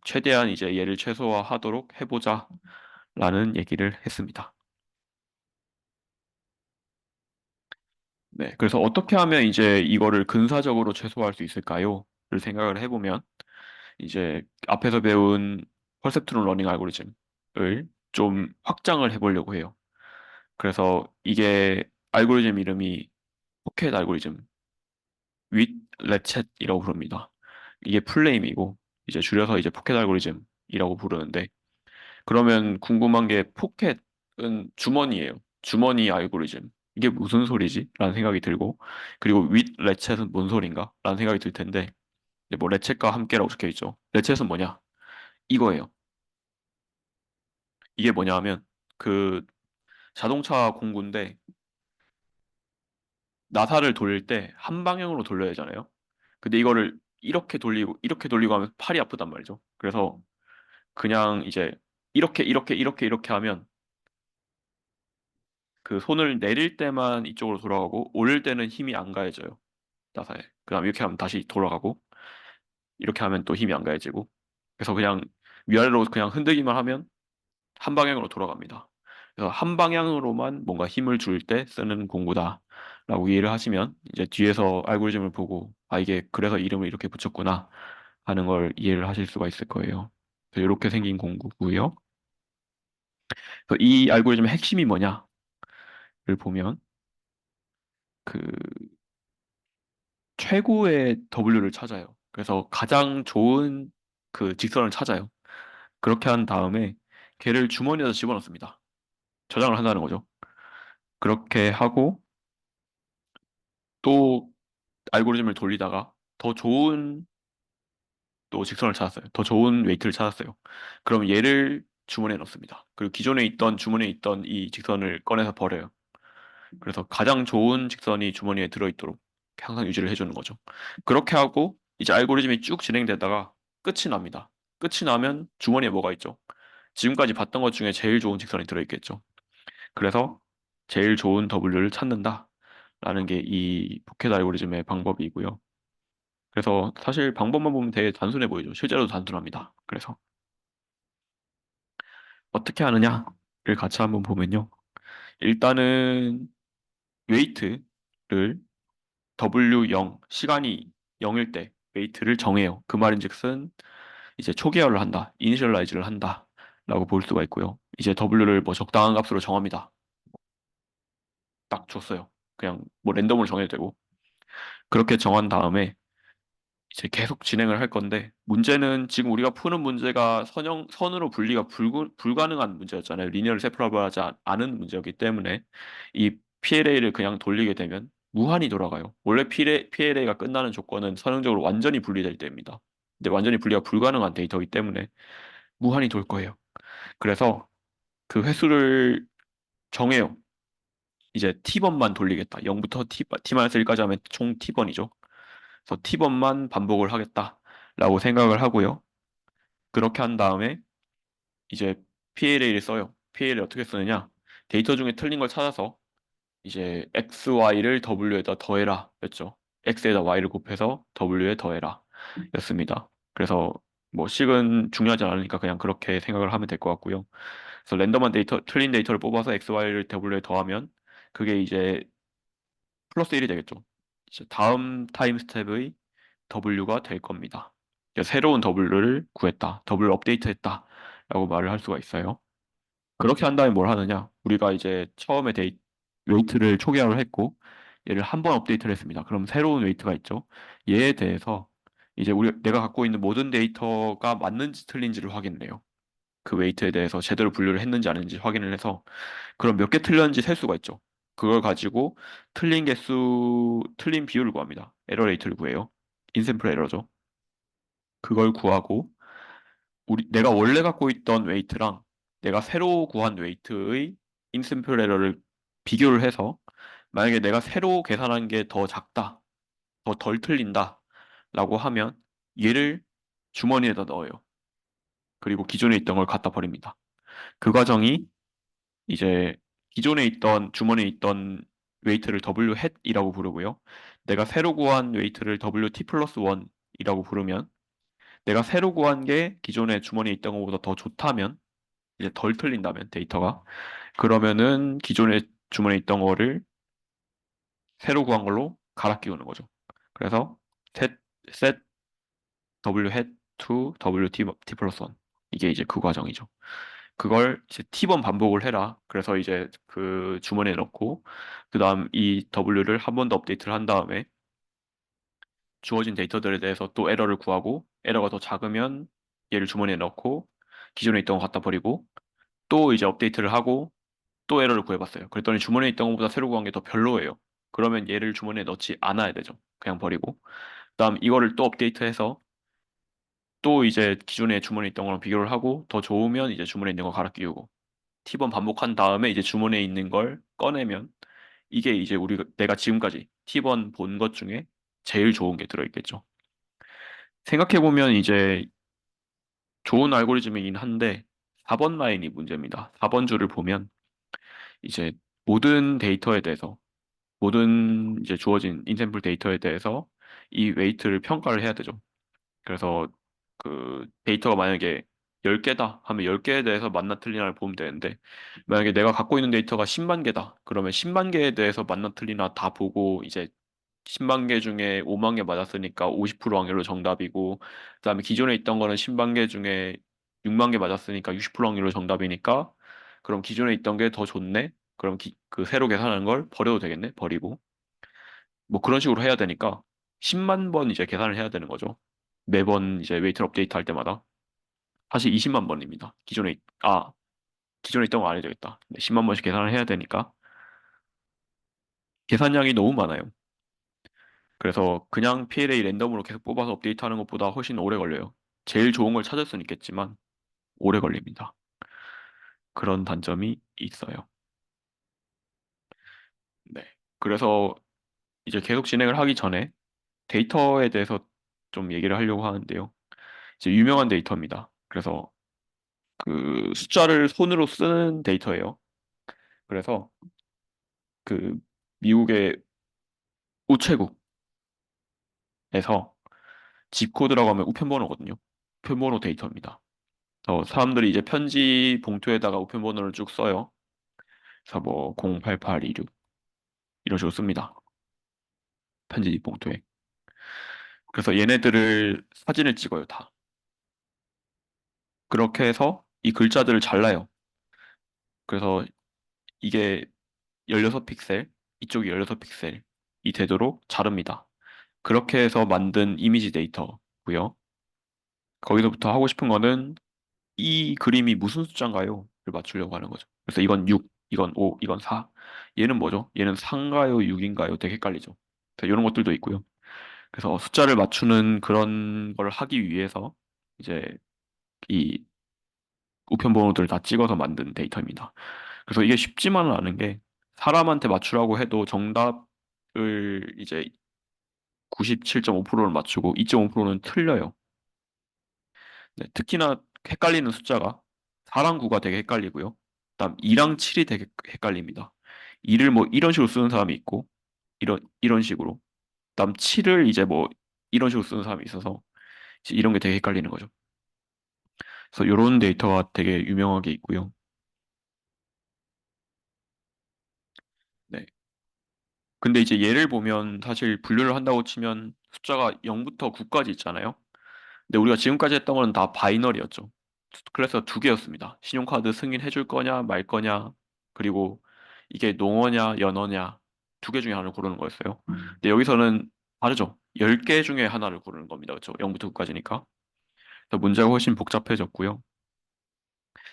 최대한 이제 얘를 최소화하도록 해보자라는 얘기를 했습니다. 네, 그래서 어떻게 하면 이제 이거를 근사적으로 최소화할 수 있을까요? 를 생각을 해보면 이제 앞에서 배운 퍼셉트론 러닝 알고리즘을 좀 확장을 해보려고 해요. 그래서 이게 알고리즘 이름이 포켓 알고리즘 with 레쳇이라고 부릅니다. 이게 풀네임이고 이제 줄여서 이제 포켓 알고리즘이라고 부르는데 그러면 궁금한 게 포켓은 주머니예요. 주머니 알고리즘. 이게 무슨 소리지? 라는 생각이 들고 그리고 with 레쳇은 뭔 소린가? 라는 생각이 들 텐데 이제 뭐 레쳇과 함께라고 적혀 있죠. 레쳇은 뭐냐? 이거예요. 이게 뭐냐 하면 그 자동차 공구인데 나사를 돌릴 때 한 방향으로 돌려야 하잖아요. 근데 이거를 이렇게 돌리고 하면 팔이 아프단 말이죠. 그래서 그냥 이제 이렇게 하면 그 손을 내릴 때만 이쪽으로 돌아가고 올릴 때는 힘이 안 가해져요. 나사에. 그다음 이렇게 하면 다시 돌아가고 이렇게 하면 또 힘이 안 가해지고 그래서 그냥 위아래로 그냥 흔들기만 하면 한 방향으로 돌아갑니다. 그래서 한 방향으로만 뭔가 힘을 줄 때 쓰는 공구다라고 이해를 하시면 이제 뒤에서 알고리즘을 보고 아 이게 그래서 이름을 이렇게 붙였구나 하는 걸 이해를 하실 수가 있을 거예요. 그래서 이렇게 생긴 공구고요. 그래서 이 알고리즘의 핵심이 뭐냐를 보면 그 최고의 W를 찾아요. 그래서 가장 좋은 그 직선을 찾아요. 그렇게 한 다음에 걔를 주머니에서 집어넣습니다. 저장을 한다는 거죠. 그렇게 하고 또 알고리즘을 돌리다가 더 좋은 또 직선을 찾았어요. 더 좋은 웨이트를 찾았어요. 그럼 얘를 주머니에 넣습니다. 그리고 기존에 있던 주머니에 있던 이 직선을 꺼내서 버려요. 그래서 가장 좋은 직선이 주머니에 들어있도록 항상 유지를 해주는 거죠. 그렇게 하고 이제 알고리즘이 쭉 진행되다가 끝이 납니다. 끝이 나면 주머니에 뭐가 있죠? 지금까지 봤던 것 중에 제일 좋은 직선이 들어있겠죠. 그래서 제일 좋은 W를 찾는다. 라는 게 이 포켓 알고리즘의 방법이고요. 그래서 사실 방법만 보면 되게 단순해 보이죠. 실제로도 단순합니다. 그래서 어떻게 하느냐를 같이 한번 보면요. 일단은 웨이트를 W0, 시간이 0일 때 웨이트를 정해요. 그 말인즉슨 이제 초기화를 한다, 이니셜라이즈를 한다 라고 볼 수가 있고요. 이제 W를 뭐 적당한 값으로 정합니다. 딱 줬어요. 그냥 뭐 랜덤으로 정해도 되고. 그렇게 정한 다음에 이제 계속 진행을 할 건데 문제는 지금 우리가 푸는 문제가 선으로 분리가 불가능한 문제였잖아요. 리니어를 세퍼러블하지 않은 문제였기 때문에 이 PLA를 그냥 돌리게 되면 무한히 돌아가요. 원래 PLA가 끝나는 조건은 선형적으로 완전히 분리될 때입니다. 근데 완전히 분리가 불가능한 데이터이기 때문에 무한히 돌 거예요. 그래서 그 횟수를 정해요. 이제 T번만 돌리겠다. 0부터 T-1까지 하면 총 T번이죠. 그래서 T번만 반복을 하겠다라고 생각을 하고요. 그렇게 한 다음에 이제 PLA를 써요. PLA 어떻게 쓰느냐? 데이터 중에 틀린 걸 찾아서 이제 XY를 W에다 더해라 였죠. X에다 Y를 곱해서 W에 더해라 였습니다. 그래서 뭐 식은 중요하지 않으니까 그냥 그렇게 생각을 하면 될 것 같고요. 그래서 랜덤한 데이터, 틀린 데이터를 뽑아서 XY를 W에 더하면 그게 이제 플러스 1이 되겠죠. 이제 다음 타임 스텝의 W가 될 겁니다. 그러니까 새로운 W를 구했다. W 업데이트했다. 라고 말을 할 수가 있어요. 그렇게 한 다음에 뭘 하느냐? 우리가 이제 처음에 웨이트를 초기화를 했고 얘를 한 번 업데이트를 했습니다. 그럼 새로운 웨이트가 있죠. 얘에 대해서 이제 내가 갖고 있는 모든 데이터가 맞는지 틀린지를 확인을 해요. 그 웨이트에 대해서 제대로 분류를 했는지 아닌지 확인을 해서 그럼 몇 개 틀렸는지 셀 수가 있죠. 그걸 가지고 틀린 비율을 구합니다. 에러 레이트를 구해요. 인샘플 에러죠. 그걸 구하고 내가 원래 갖고 있던 웨이트랑 내가 새로 구한 웨이트의 인샘플 에러를 비교를 해서 만약에 내가 새로 계산한 게 더 작다, 더 덜 틀린다 라고 하면 얘를 주머니에다 넣어요. 그리고 기존에 있던 걸 갖다 버립니다. 그 과정이 이제 기존에 있던 주머니에 있던 웨이트를 W 햇이라고 부르고요. 내가 새로 구한 웨이트를 WT 플러스 1이라고 부르면 내가 새로 구한 게 기존에 주머니에 있던 것보다 더 좋다면 이제 덜 틀린다면 데이터가 그러면은 기존에 주머니에 있던 거를 새로 구한 걸로 갈아 끼우는 거죠. 그래서 set W hat to T 플러스 1 이게 이제 그 과정이죠. 그걸 이제 T번 반복을 해라. 그래서 이제 그 주머니에 넣고 그다음 이 W를 한 번 더 업데이트를 한 다음에 주어진 데이터들에 대해서 또 에러를 구하고 에러가 더 작으면 얘를 주머니에 넣고 기존에 있던 거 갖다 버리고 또 이제 업데이트를 하고 또 에러를 구해봤어요. 그랬더니 주머니에 있던 것보다 새로 구한 게 더 별로예요. 그러면 얘를 주머니에 넣지 않아야 되죠. 그냥 버리고. 그다음 이거를 또 업데이트해서 또 이제 기존에 주머니에 있던 거랑 비교를 하고 더 좋으면 이제 주머니에 있는 거 갈아 끼우고 T번 반복한 다음에 이제 주머니에 있는 걸 꺼내면 이게 이제 내가 지금까지 T번 본 것 중에 제일 좋은 게 들어있겠죠. 생각해보면 이제 좋은 알고리즘이긴 한데 4번 라인이 문제입니다. 4번 줄을 보면 이제 모든 데이터에 대해서 모든 이제 주어진 인샘플 데이터에 대해서 이 웨이트를 평가를 해야 되죠. 그래서 그 데이터가 만약에 10개다 하면 10개에 대해서 맞나 틀리나를 보면 되는데 만약에 내가 갖고 있는 데이터가 10만 개다 그러면 10만 개에 대해서 맞나 틀리나 다 보고 이제 10만 개 중에 5만 개 맞았으니까 50% 확률로 정답이고 그다음에 기존에 있던 거는 10만 개 중에 6만 개 맞았으니까 60% 확률로 정답이니까 그럼 기존에 있던 게 더 좋네? 그럼 그 새로 계산하는 걸 버려도 되겠네? 버리고 뭐 그런 식으로 해야 되니까 10만 번 이제 계산을 해야 되는 거죠. 매번 이제 웨이트를 업데이트 할 때마다 사실 20만 번입니다. 기존에 있던 거 안 해도 되겠다. 10만 번씩 계산을 해야 되니까 계산량이 너무 많아요. 그래서 그냥 PLA 랜덤으로 계속 뽑아서 업데이트하는 것보다 훨씬 오래 걸려요. 제일 좋은 걸 찾을 수는 있겠지만 오래 걸립니다. 그런 단점이 있어요. 네. 그래서 이제 계속 진행을 하기 전에 데이터에 대해서 좀 얘기를 하려고 하는데요. 이제 유명한 데이터입니다. 그래서 그 숫자를 손으로 쓰는 데이터예요. 그래서 그 미국의 우체국에서 집 코드라고 하면 우편번호거든요. 우편번호 데이터입니다. 사람들이 이제 편지 봉투에다가 우편번호를 쭉 써요. 그래서 뭐 08826 이런 식으로 씁니다. 편지 봉투에. 그래서 얘네들을 사진을 찍어요, 다. 그렇게 해서 이 글자들을 잘라요. 그래서 이게 16픽셀, 이쪽이 16픽셀이 되도록 자릅니다. 그렇게 해서 만든 이미지 데이터고요. 거기서부터 하고 싶은 거는 이 그림이 무슨 숫자인가요? 를 맞추려고 하는 거죠. 그래서 이건 6, 이건 5, 이건 4. 얘는 뭐죠? 얘는 4인가요? 6인가요? 되게 헷갈리죠. 이런 것들도 있고요. 그래서 숫자를 맞추는 그런 걸 하기 위해서 이제 이 우편번호들을 다 찍어서 만든 데이터입니다. 그래서 이게 쉽지만은 않은 게 사람한테 맞추라고 해도 정답을 이제 97.5%를 맞추고 2.5%는 틀려요. 네, 특히나 헷갈리는 숫자가 4랑 9가 되게 헷갈리고요. 그다음 2랑 7이 되게 헷갈립니다. 2를 뭐 이런 식으로 쓰는 사람이 있고 이런 식으로. 그다음 7을 이제 뭐 이런 식으로 쓰는 사람이 있어서 이제 이런 게 되게 헷갈리는 거죠. 그래서 이런 데이터가 되게 유명하게 있고요. 네. 근데 이제 얘를 보면 사실 분류를 한다고 치면 숫자가 0부터 9까지 있잖아요. 근데 우리가 지금까지 했던 거는 다 바이너리였죠. 그래서 두 개였습니다. 신용카드 승인해 줄 거냐 말 거냐 그리고 이게 농어냐 연어냐 두 개 중에 하나를 고르는 거였어요. 근데 여기서는 다르죠. 10개 중에 하나를 고르는 겁니다. 그렇죠? 0부터 9까지니까. 그래서 문제가 훨씬 복잡해졌고요.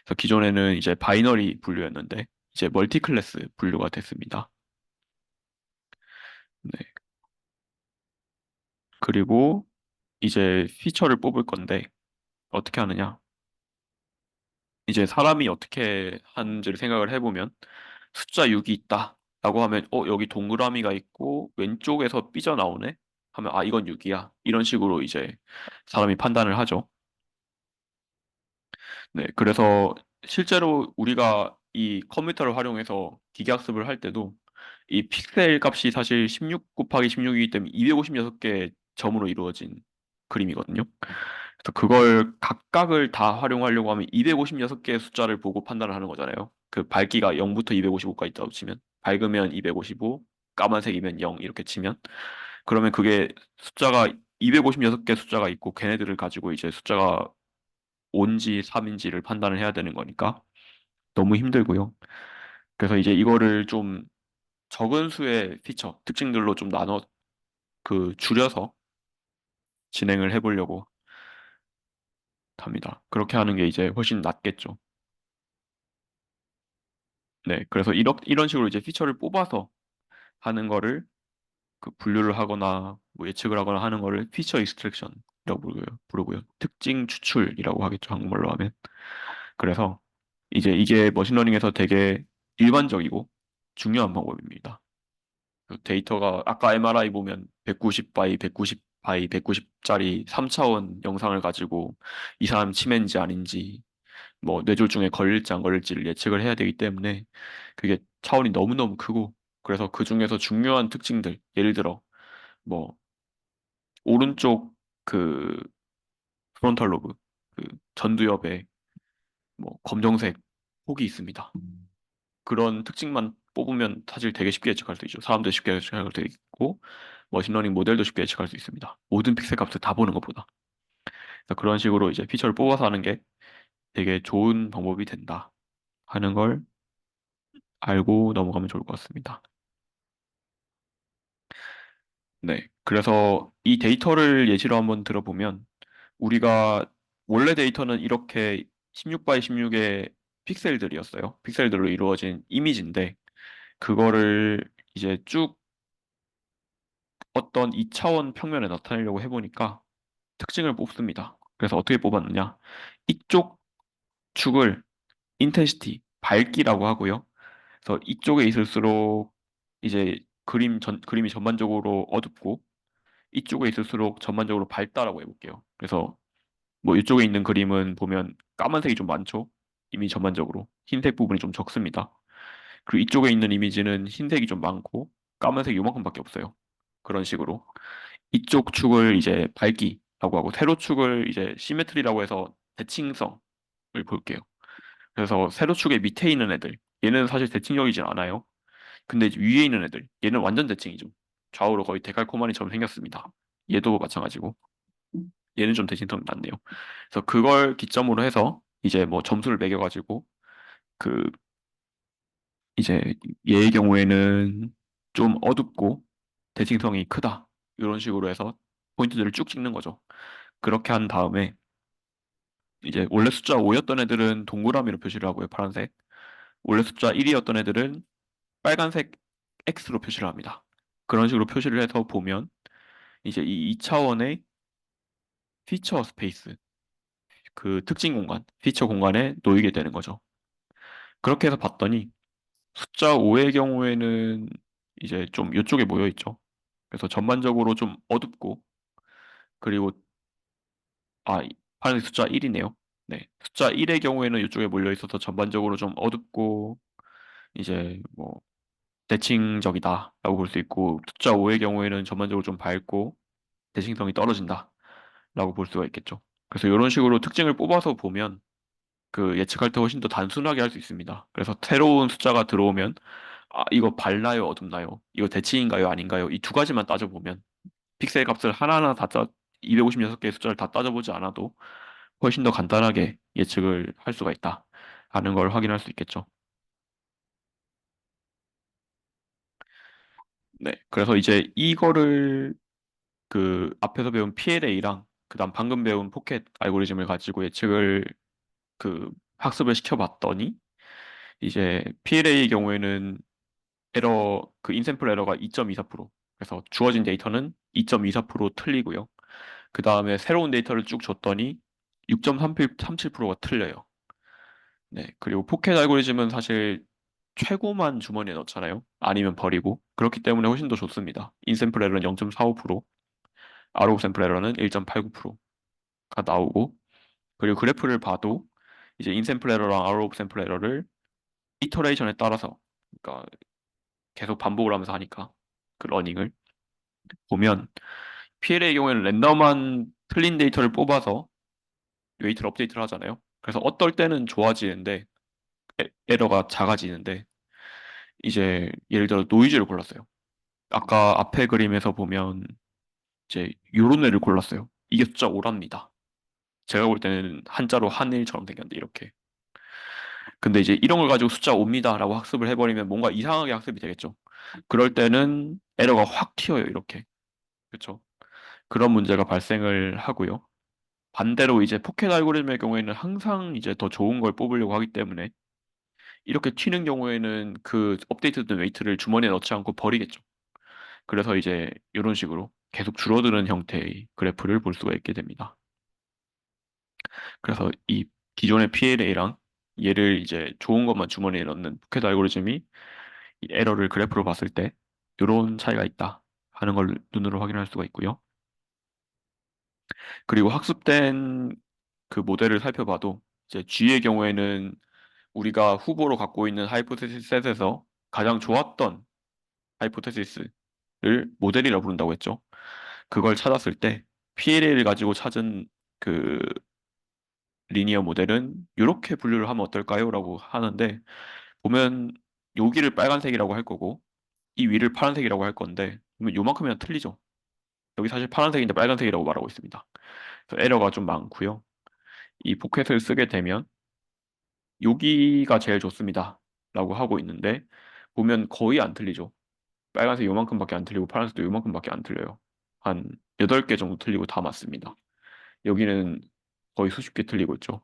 그래서 기존에는 이제 바이너리 분류였는데 이제 멀티 클래스 분류가 됐습니다. 네. 그리고 이제 피처를 뽑을 건데 어떻게 하느냐? 이제 사람이 어떻게 하는지를 생각을 해보면 숫자 6이 있다 라고 하면 여기 동그라미가 있고 왼쪽에서 삐져나오네 하면 아 이건 6이야 이런 식으로 이제 사람이 판단을 하죠. 네, 그래서 실제로 우리가 이 컴퓨터를 활용해서 기계학습을 할 때도 이 픽셀 값이 사실 16 곱하기 16이기 때문에 256개 점으로 이루어진 그림이거든요. 그래서 그걸 각각을 다 활용하려고 하면 256개의 숫자를 보고 판단을 하는 거잖아요. 그 밝기가 0부터 255까지 있다고 치면 밝으면 255, 까만색이면 0 이렇게 치면 그러면 그게 숫자가 256개 숫자가 있고 걔네들을 가지고 이제 숫자가 5인지 3인지를 판단을 해야 되는 거니까 너무 힘들고요. 그래서 이제 이거를 좀 적은 수의 피처, 특징들로 좀 나눠 줄여서 진행을 해보려고 합니다. 그렇게 하는 게 이제 훨씬 낫겠죠. 네, 그래서 이런 식으로 이제 피처를 뽑아서 하는 거를 분류를 하거나 뭐 예측을 하거나 하는 거를 피처 익스트랙션이라고 부르고요. 특징 추출이라고 하겠죠, 한국말로 하면. 그래서 이제 이게 머신러닝에서 되게 일반적이고 중요한 방법입니다. 그 데이터가 아까 MRI 보면 190 바이 190 바이 190짜리 3차원 영상을 가지고 이 사람 치매인지 아닌지 뭐 뇌졸중에 걸릴지 안 걸릴지를 예측을 해야 되기 때문에 그게 차원이 너무너무 크고 그래서 그 중에서 중요한 특징들 예를 들어 뭐 오른쪽 그 프론탈 로브 그 전두엽에 뭐 검정색 폭이 있습니다. 그런 특징만 뽑으면 사실 되게 쉽게 예측할 수 있죠. 사람도 쉽게 예측할 수 있고 머신러닝 모델도 쉽게 예측할 수 있습니다. 모든 픽셀 값을 다 보는 것보다. 그래서 그런 식으로 이제 피처를 뽑아서 하는 게 되게 좋은 방법이 된다 하는 걸 알고 넘어가면 좋을 것 같습니다. 네. 그래서 이 데이터를 예시로 한번 들어보면 우리가 원래 데이터는 이렇게 16 바이 16의 픽셀들이었어요. 픽셀들로 이루어진 이미지인데 그거를 이제 쭉 어떤 2차원 평면에 나타내려고 해보니까 특징을 뽑습니다. 그래서 어떻게 뽑았느냐? 이쪽 축을 인텐시티, 밝기라고 하고요. 그래서 이쪽에 있을수록 이제 그림이 전반적으로 어둡고 이쪽에 있을수록 전반적으로 밝다라고 해볼게요. 그래서 뭐 이쪽에 있는 그림은 보면 까만색이 좀 많죠? 이미 전반적으로 흰색 부분이 좀 적습니다. 그리고 이쪽에 있는 이미지는 흰색이 좀 많고 까만색이 요만큼밖에 없어요. 그런 식으로 이쪽 축을 이제 밝기라고 하고 세로 축을 이제 시메트리라고 해서 대칭성을 볼게요. 그래서 세로 축의 밑에 있는 애들 얘는 사실 대칭적이진 않아요. 근데 이제 위에 있는 애들 얘는 완전 대칭이죠. 좌우로 거의 데칼코마니처럼 생겼습니다. 얘도 마찬가지고 얘는 좀 대칭성이 낮네요. 그래서 그걸 기점으로 해서 이제 뭐 점수를 매겨가지고 그 이제 얘의 경우에는 좀 어둡고 대칭성이 크다 이런 식으로 해서 포인트들을 쭉 찍는 거죠. 그렇게 한 다음에 이제 원래 숫자 5였던 애들은 동그라미로 표시를 하고요, 파란색. 원래 숫자 1이었던 애들은 빨간색 X로 표시를 합니다. 그런 식으로 표시를 해서 보면 이제 이 2차원의 피처 스페이스, 그 특징 공간, 피처 공간에 놓이게 되는 거죠. 그렇게 해서 봤더니 숫자 5의 경우에는 이제 좀 이쪽에 모여 있죠. 그래서 전반적으로 좀 어둡고 그리고 파란색 숫자 1이네요. 네. 숫자 1의 경우에는 이쪽에 몰려 있어서 전반적으로 좀 어둡고 이제 뭐 대칭적이다라고 볼 수 있고 숫자 5의 경우에는 전반적으로 좀 밝고 대칭성이 떨어진다라고 볼 수가 있겠죠. 그래서 이런 식으로 특징을 뽑아서 보면 그 예측할 때 훨씬 더 단순하게 할 수 있습니다. 그래서 새로운 숫자가 들어오면 이거 밝나요, 어둡나요? 이거 대칭인가요, 아닌가요? 이 두 가지만 따져보면 픽셀 값을 하나하나 256개의 숫자를 다 따져보지 않아도 훨씬 더 간단하게 예측을 할 수가 있다 하는 걸 확인할 수 있겠죠. 네. 그래서 이제 이거를 그 앞에서 배운 PLA랑 그다음 방금 배운 포켓 알고리즘을 가지고 예측을 그 학습을 시켜봤더니 이제 PLA의 경우에는 그 인샘플 에러가 2.24%. 그래서 주어진 데이터는 2.24% 틀리고요. 그 다음에 새로운 데이터를 쭉 줬더니 6.37%가 틀려요. 네. 그리고 포켓 알고리즘은 사실 최고만 주머니에 넣잖아요. 아니면 버리고. 그렇기 때문에 훨씬 더 좋습니다. 인샘플 에러는 0.45%, 아웃 샘플 에러는 1.89%가 나오고, 그리고 그래프를 봐도 이제 인샘플 에러랑 아웃 샘플 에러를 이터레이션에 따라서, 그러니까 계속 반복을 하면서 하니까 그 러닝을 보면 PL의 경우에는 랜덤한 틀린 데이터를 뽑아서 웨이트를 업데이트를 하잖아요. 그래서 어떨 때는 좋아지는데 에러가 작아지는데 이제 예를 들어 노이즈를 골랐어요. 아까 앞에 그림에서 보면 이제 요런 애를 골랐어요. 이게 숫자 5랍니다. 제가 볼 때는 한자로 한일처럼 생겼는데 이렇게. 근데 이제 이런 걸 가지고 숫자 5입니다라고 학습을 해버리면 뭔가 이상하게 학습이 되겠죠. 그럴 때는 에러가 확 튀어요, 이렇게. 그렇죠? 그런 문제가 발생을 하고요. 반대로 이제 포켓 알고리즘의 경우에는 항상 이제 더 좋은 걸 뽑으려고 하기 때문에 이렇게 튀는 경우에는 그 업데이트된 웨이트를 주머니에 넣지 않고 버리겠죠. 그래서 이제 이런 식으로 계속 줄어드는 형태의 그래프를 볼 수가 있게 됩니다. 그래서 이 기존의 PLA랑 얘를 이제 좋은 것만 주머니에 넣는 포켓 알고리즘이 이 에러를 그래프로 봤을 때 이런 차이가 있다 하는 걸 눈으로 확인할 수가 있고요. 그리고 학습된 그 모델을 살펴봐도 이제 G의 경우에는 우리가 후보로 갖고 있는 하이포테시스 셋에서 가장 좋았던 하이포테시스를 모델이라고 부른다고 했죠. 그걸 찾았을 때 PLA를 가지고 찾은 그 리니어 모델은 이렇게 분류를 하면 어떨까요? 라고 하는데 보면 여기를 빨간색이라고 할 거고 이 위를 파란색이라고 할 건데 보면 요만큼이나 틀리죠. 여기 사실 파란색인데 빨간색이라고 말하고 있습니다. 그래서 에러가 좀 많고요. 이 포켓을 쓰게 되면 여기가 제일 좋습니다. 라고 하고 있는데 보면 거의 안 틀리죠. 빨간색 요만큼밖에 안 틀리고 파란색도 요만큼밖에 안 틀려요. 한 8개 정도 틀리고 다 맞습니다. 여기는 거의 수십 개 틀리고 있죠.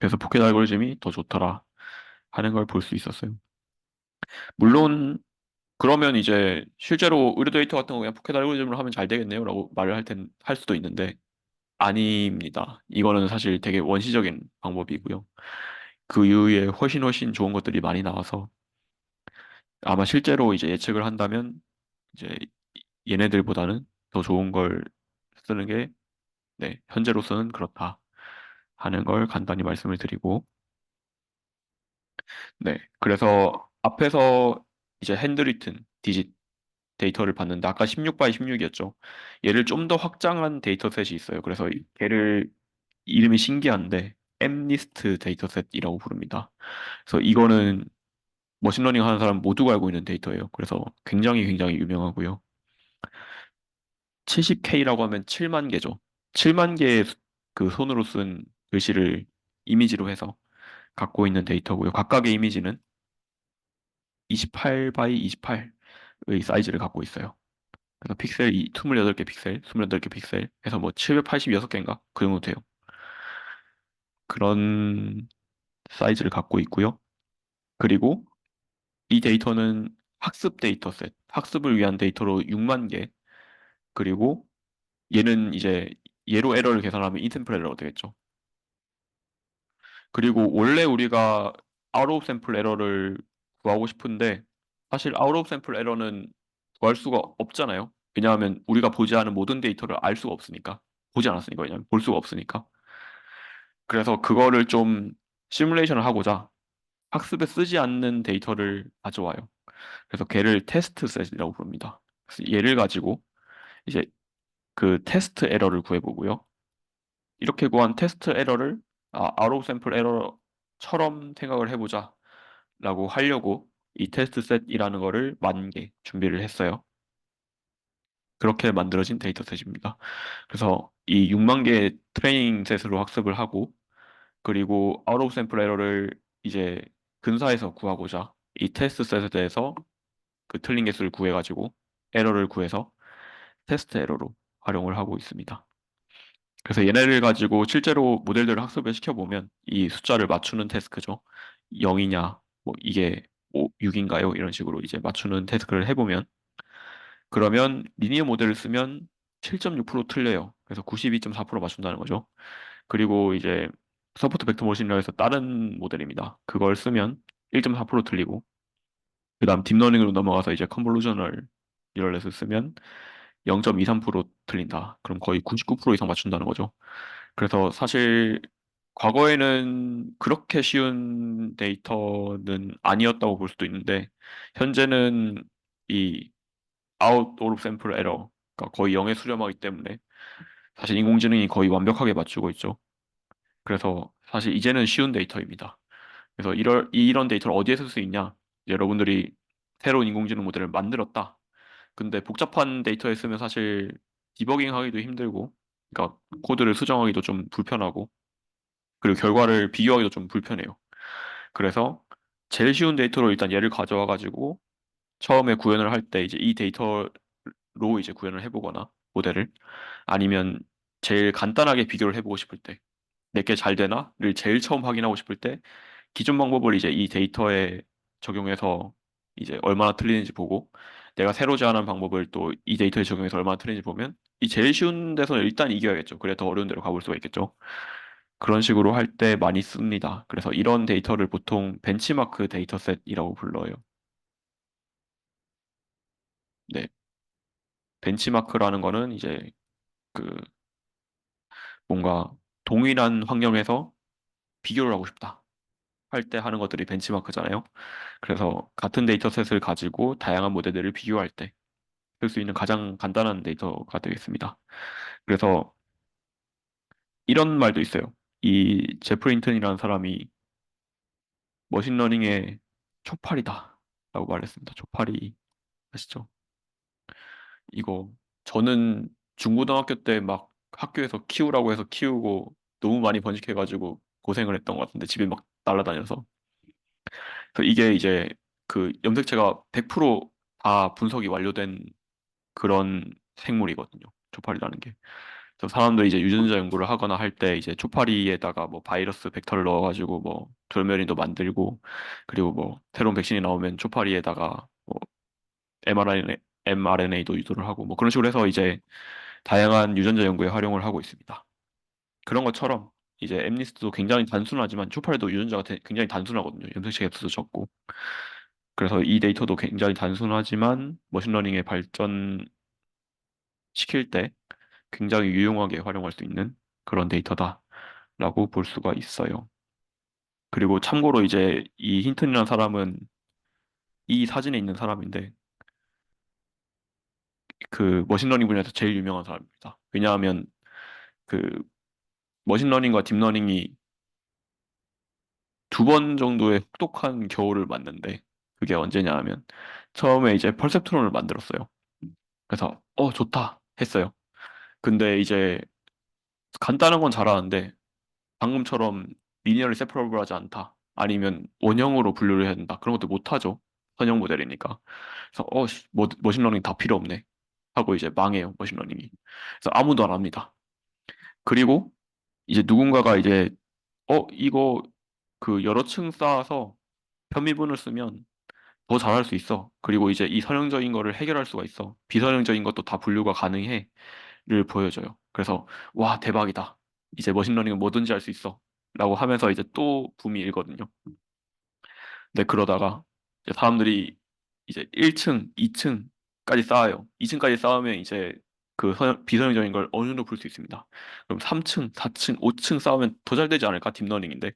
그래서 포켓 알고리즘이 더 좋더라 하는 걸 볼 수 있었어요. 물론 그러면 이제 실제로 의료 데이터 같은 거 그냥 포켓 알고리즘으로 하면 잘 되겠네요라고 말을 할 수도 있는데 아닙니다. 이거는 사실 되게 원시적인 방법이고요. 그 이후에 훨씬 좋은 것들이 많이 나와서 아마 실제로 이제 예측을 한다면 이제 얘네들보다는 더 좋은 걸 쓰는 게 네, 현재로서는 그렇다 하는 걸 간단히 말씀을 드리고 네, 그래서 앞에서 이제 핸드리튼 디짓 데이터를 봤는데 아까 16 바이 16이었죠. 얘를 좀 더 확장한 데이터셋이 있어요. 그래서 걔를 이름이 신기한데 엠니스트 데이터셋이라고 부릅니다. 그래서 이거는 머신러닝 하는 사람 모두가 알고 있는 데이터예요. 그래서 굉장히 유명하고요. 70K라고 하면 7만 개죠. 7만 개의 그 손으로 쓴 글씨를 이미지로 해서 갖고 있는 데이터고요. 각각의 이미지는 28 바이 28의 사이즈를 갖고 있어요. 그래서 픽셀 28개 픽셀, 28개 픽셀 해서 뭐 786개인가? 그 정도 돼요. 그런 사이즈를 갖고 있고요. 그리고 이 데이터는 학습 데이터셋, 학습을 위한 데이터로 6만 개. 그리고 얘는 이제 얘로 에러를 계산하면 인샘플 에러가 되겠죠. 그리고 원래 우리가 아웃 오브 샘플 에러를 구하고 싶은데 사실 아웃 오브 샘플 에러는 구할 수가 없잖아요. 왜냐하면 우리가 보지 않은 모든 데이터를 알 수가 없으니까. 보지 않았으니까 왜냐면 볼 수가 없으니까. 그래서 그거를 좀 시뮬레이션을 하고자 학습에 쓰지 않는 데이터를 가져와요. 그래서 걔를 테스트 셋이라고 부릅니다. 그래서 얘를 가지고 이제 그 테스트 에러를 구해보고요. 이렇게 구한 테스트 에러를 아웃 오브 샘플 에러처럼 생각을 해보자 라고 하려고 이 테스트 셋이라는 거를 10,000개 준비를 했어요. 그렇게 만들어진 데이터셋입니다. 그래서 이 6만 개 트레이닝 셋으로 학습을 하고 그리고 아웃 오브 샘플 에러를 이제 근사해서 구하고자 이 테스트 셋에 대해서 그 틀린 개수를 구해가지고 에러를 구해서 테스트 에러로 활용을 하고 있습니다. 그래서 얘네를 가지고 실제로 모델들을 학습을 시켜보면 이 숫자를 맞추는 태스크죠. 0이냐, 뭐 이게 6인가요? 이런 식으로 이제 맞추는 태스크를 해보면 그러면 리니어 모델을 쓰면 7.6% 틀려요. 그래서 92.4% 맞춘다는 거죠. 그리고 이제 서포트 벡터 머신이라고 해서 다른 모델입니다. 그걸 쓰면 1.4% 틀리고 그다음 딥러닝으로 넘어가서 이제 컨볼루셔널 뉴럴넷을 쓰면 0.23% 틀린다. 그럼 거의 99% 이상 맞춘다는 거죠. 그래서 사실 과거에는 그렇게 쉬운 데이터는 아니었다고 볼 수도 있는데 현재는 이 아웃 오브 샘플 에러가 거의 0에 수렴하기 때문에 사실 인공지능이 거의 완벽하게 맞추고 있죠. 그래서 사실 이제는 쉬운 데이터입니다. 그래서 이런 데이터를 어디에 쓸 수 있냐? 여러분들이 새로운 인공지능 모델을 만들었다. 근데 복잡한 데이터에 쓰면 사실 디버깅 하기도 힘들고, 그러니까 코드를 수정하기도 좀 불편하고, 그리고 결과를 비교하기도 좀 불편해요. 그래서 제일 쉬운 데이터로 일단 얘를 가져와 가지고 처음에 구현을 할 때 이제 이 데이터로 이제 구현을 해보거나 모델을 아니면 제일 간단하게 비교를 해보고 싶을 때 내게 잘 되나를 제일 처음 확인하고 싶을 때 기존 방법을 이제 이 데이터에 적용해서 이제 얼마나 틀리는지 보고 내가 새로 제안한 방법을 또 이 데이터에 적용해서 얼마나 틀리는지 보면 이 제일 쉬운 데서는 일단 이겨야겠죠. 그래 더 어려운 데로 가볼 수가 있겠죠. 그런 식으로 할 때 많이 씁니다. 그래서 이런 데이터를 보통 벤치마크 데이터셋이라고 불러요. 네. 벤치마크라는 거는 이제 그 뭔가 동일한 환경에서 비교를 하고 싶다 할 때 하는 것들이 벤치마크잖아요. 그래서 같은 데이터셋을 가지고 다양한 모델들을 비교할 때 쓸 수 있는 가장 간단한 데이터가 되겠습니다. 그래서 이런 말도 있어요. 이 제프 린튼이라는 사람이 머신러닝의 초파리다 라고 말했습니다. 초파리 아시죠? 이거 저는 중고등학교 때 막 학교에서 키우라고 해서 키우고 너무 많이 번식해가지고 고생을 했던 것 같은데 집에 막 날아다녀서 그래서 이게 이제 그 염색체가 100%다 분석이 완료된 그런 생물이거든요. 초파리라는 게. 그래서 사람들이 이제 유전자 연구를 하거나 할 때 이제 초파리에다가 뭐 바이러스 벡터를 넣어가지고 뭐 돌면이도 만들고 그리고 뭐 새로운 백신이 나오면 초파리에다가 뭐 mRNA도 유도를 하고 뭐 그런 식으로 해서 이제 다양한 유전자 연구에 활용을 하고 있습니다. 그런 것처럼 이제 엠니스트도 굉장히 단순하지만 초파리도 유전자가 굉장히 단순하거든요. 염색체 개수도 적고. 그래서 이 데이터도 굉장히 단순하지만 머신러닝에 발전시킬 때 굉장히 유용하게 활용할 수 있는 그런 데이터다라고 볼 수가 있어요. 그리고 참고로 이제 이 힌튼이라는 사람은 이 사진에 있는 사람인데 그 머신러닝 분야에서 제일 유명한 사람입니다. 왜냐하면 그 머신러닝과 딥러닝이 두 번 정도의 혹독한 겨울을 맞는데 그게 언제냐 하면 처음에 이제 펄셉트론을 만들었어요. 그래서 좋다 했어요. 근데 이제 간단한 건 잘하는데 방금처럼 리니어리 세퍼러블하지 않다. 아니면 원형으로 분류를 해야 된다. 그런 것도 못하죠. 선형 모델이니까. 그래서 머신러닝 다 필요 없네. 하고 이제 망해요. 머신러닝이. 그래서 아무도 안 합니다. 그리고 이제 누군가가 이제 이거 그 여러 층 쌓아서 편미분을 쓰면 더 잘할 수 있어. 그리고 이제 이 선형적인 거를 해결할 수가 있어. 비선형적인 것도 다 분류가 가능해. 를 보여줘요. 그래서 와, 대박이다. 이제 머신러닝은 뭐든지 할 수 있어. 라고 하면서 이제 또 붐이 일거든요. 근데 그러다가 이제 사람들이 이제 1층, 2층까지 쌓아요. 2층까지 쌓으면 이제 그 비선형적인 걸 어느 정도 볼 수 있습니다. 그럼 3층, 4층, 5층 쌓으면 더 잘 되지 않을까? 딥러닝인데.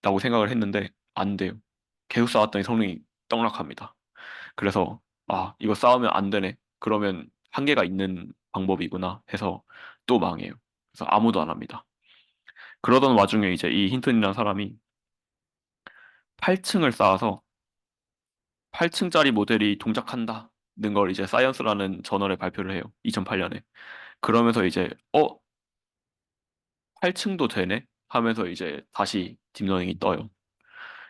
라고 생각을 했는데 안 돼요. 계속 쌓았더니 성능이 떡락합니다. 그래서 이거 쌓으면 안 되네. 그러면 한계가 있는 방법이구나 해서 또 망해요. 그래서 아무도 안 합니다. 그러던 와중에 이제 이 힌튼이라는 사람이 8층을 쌓아서 8층짜리 모델이 동작한다는 걸 이제 사이언스라는 저널에 발표를 해요. 2008년에. 그러면서 이제 8층도 되네 하면서 이제 다시 딥러닝이 떠요.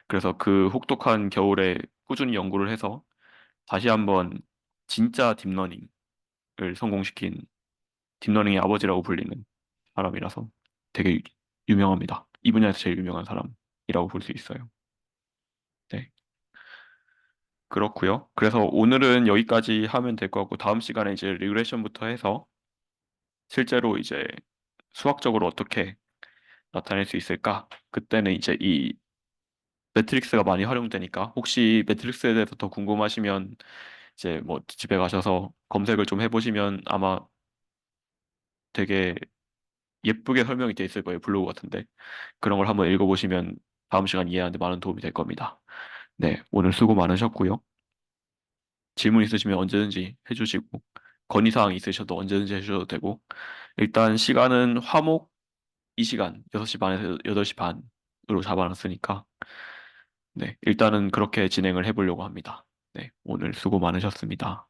그래서 그 혹독한 겨울에 꾸준히 연구를 해서 다시 한번 진짜 딥러닝을 성공시킨 딥러닝의 아버지라고 불리는 사람이라서 되게 유명합니다. 이 분야에서 제일 유명한 사람이라고 볼 수 있어요. 네, 그렇고요. 그래서 오늘은 여기까지 하면 될 것 같고 다음 시간에 이제 리그레션부터 해서 실제로 이제 수학적으로 어떻게 나타낼 수 있을까? 그때는 이제 이 매트릭스가 많이 활용되니까 혹시 매트릭스에 대해서 더 궁금하시면 이제 뭐 집에 가셔서 검색을 좀 해보시면 아마 되게 예쁘게 설명이 돼 있을 거예요. 블로그 같은데. 그런 걸 한번 읽어보시면 다음 시간 이해하는 데 많은 도움이 될 겁니다. 네, 오늘 수고 많으셨고요. 질문 있으시면 언제든지 해주시고, 건의사항 있으셔도 언제든지 해주셔도 되고, 일단 시간은 화목 이 시간, 6시 반에서 8시 반으로 잡아놨으니까, 네, 일단은 그렇게 진행을 해보려고 합니다. 네, 오늘 수고 많으셨습니다.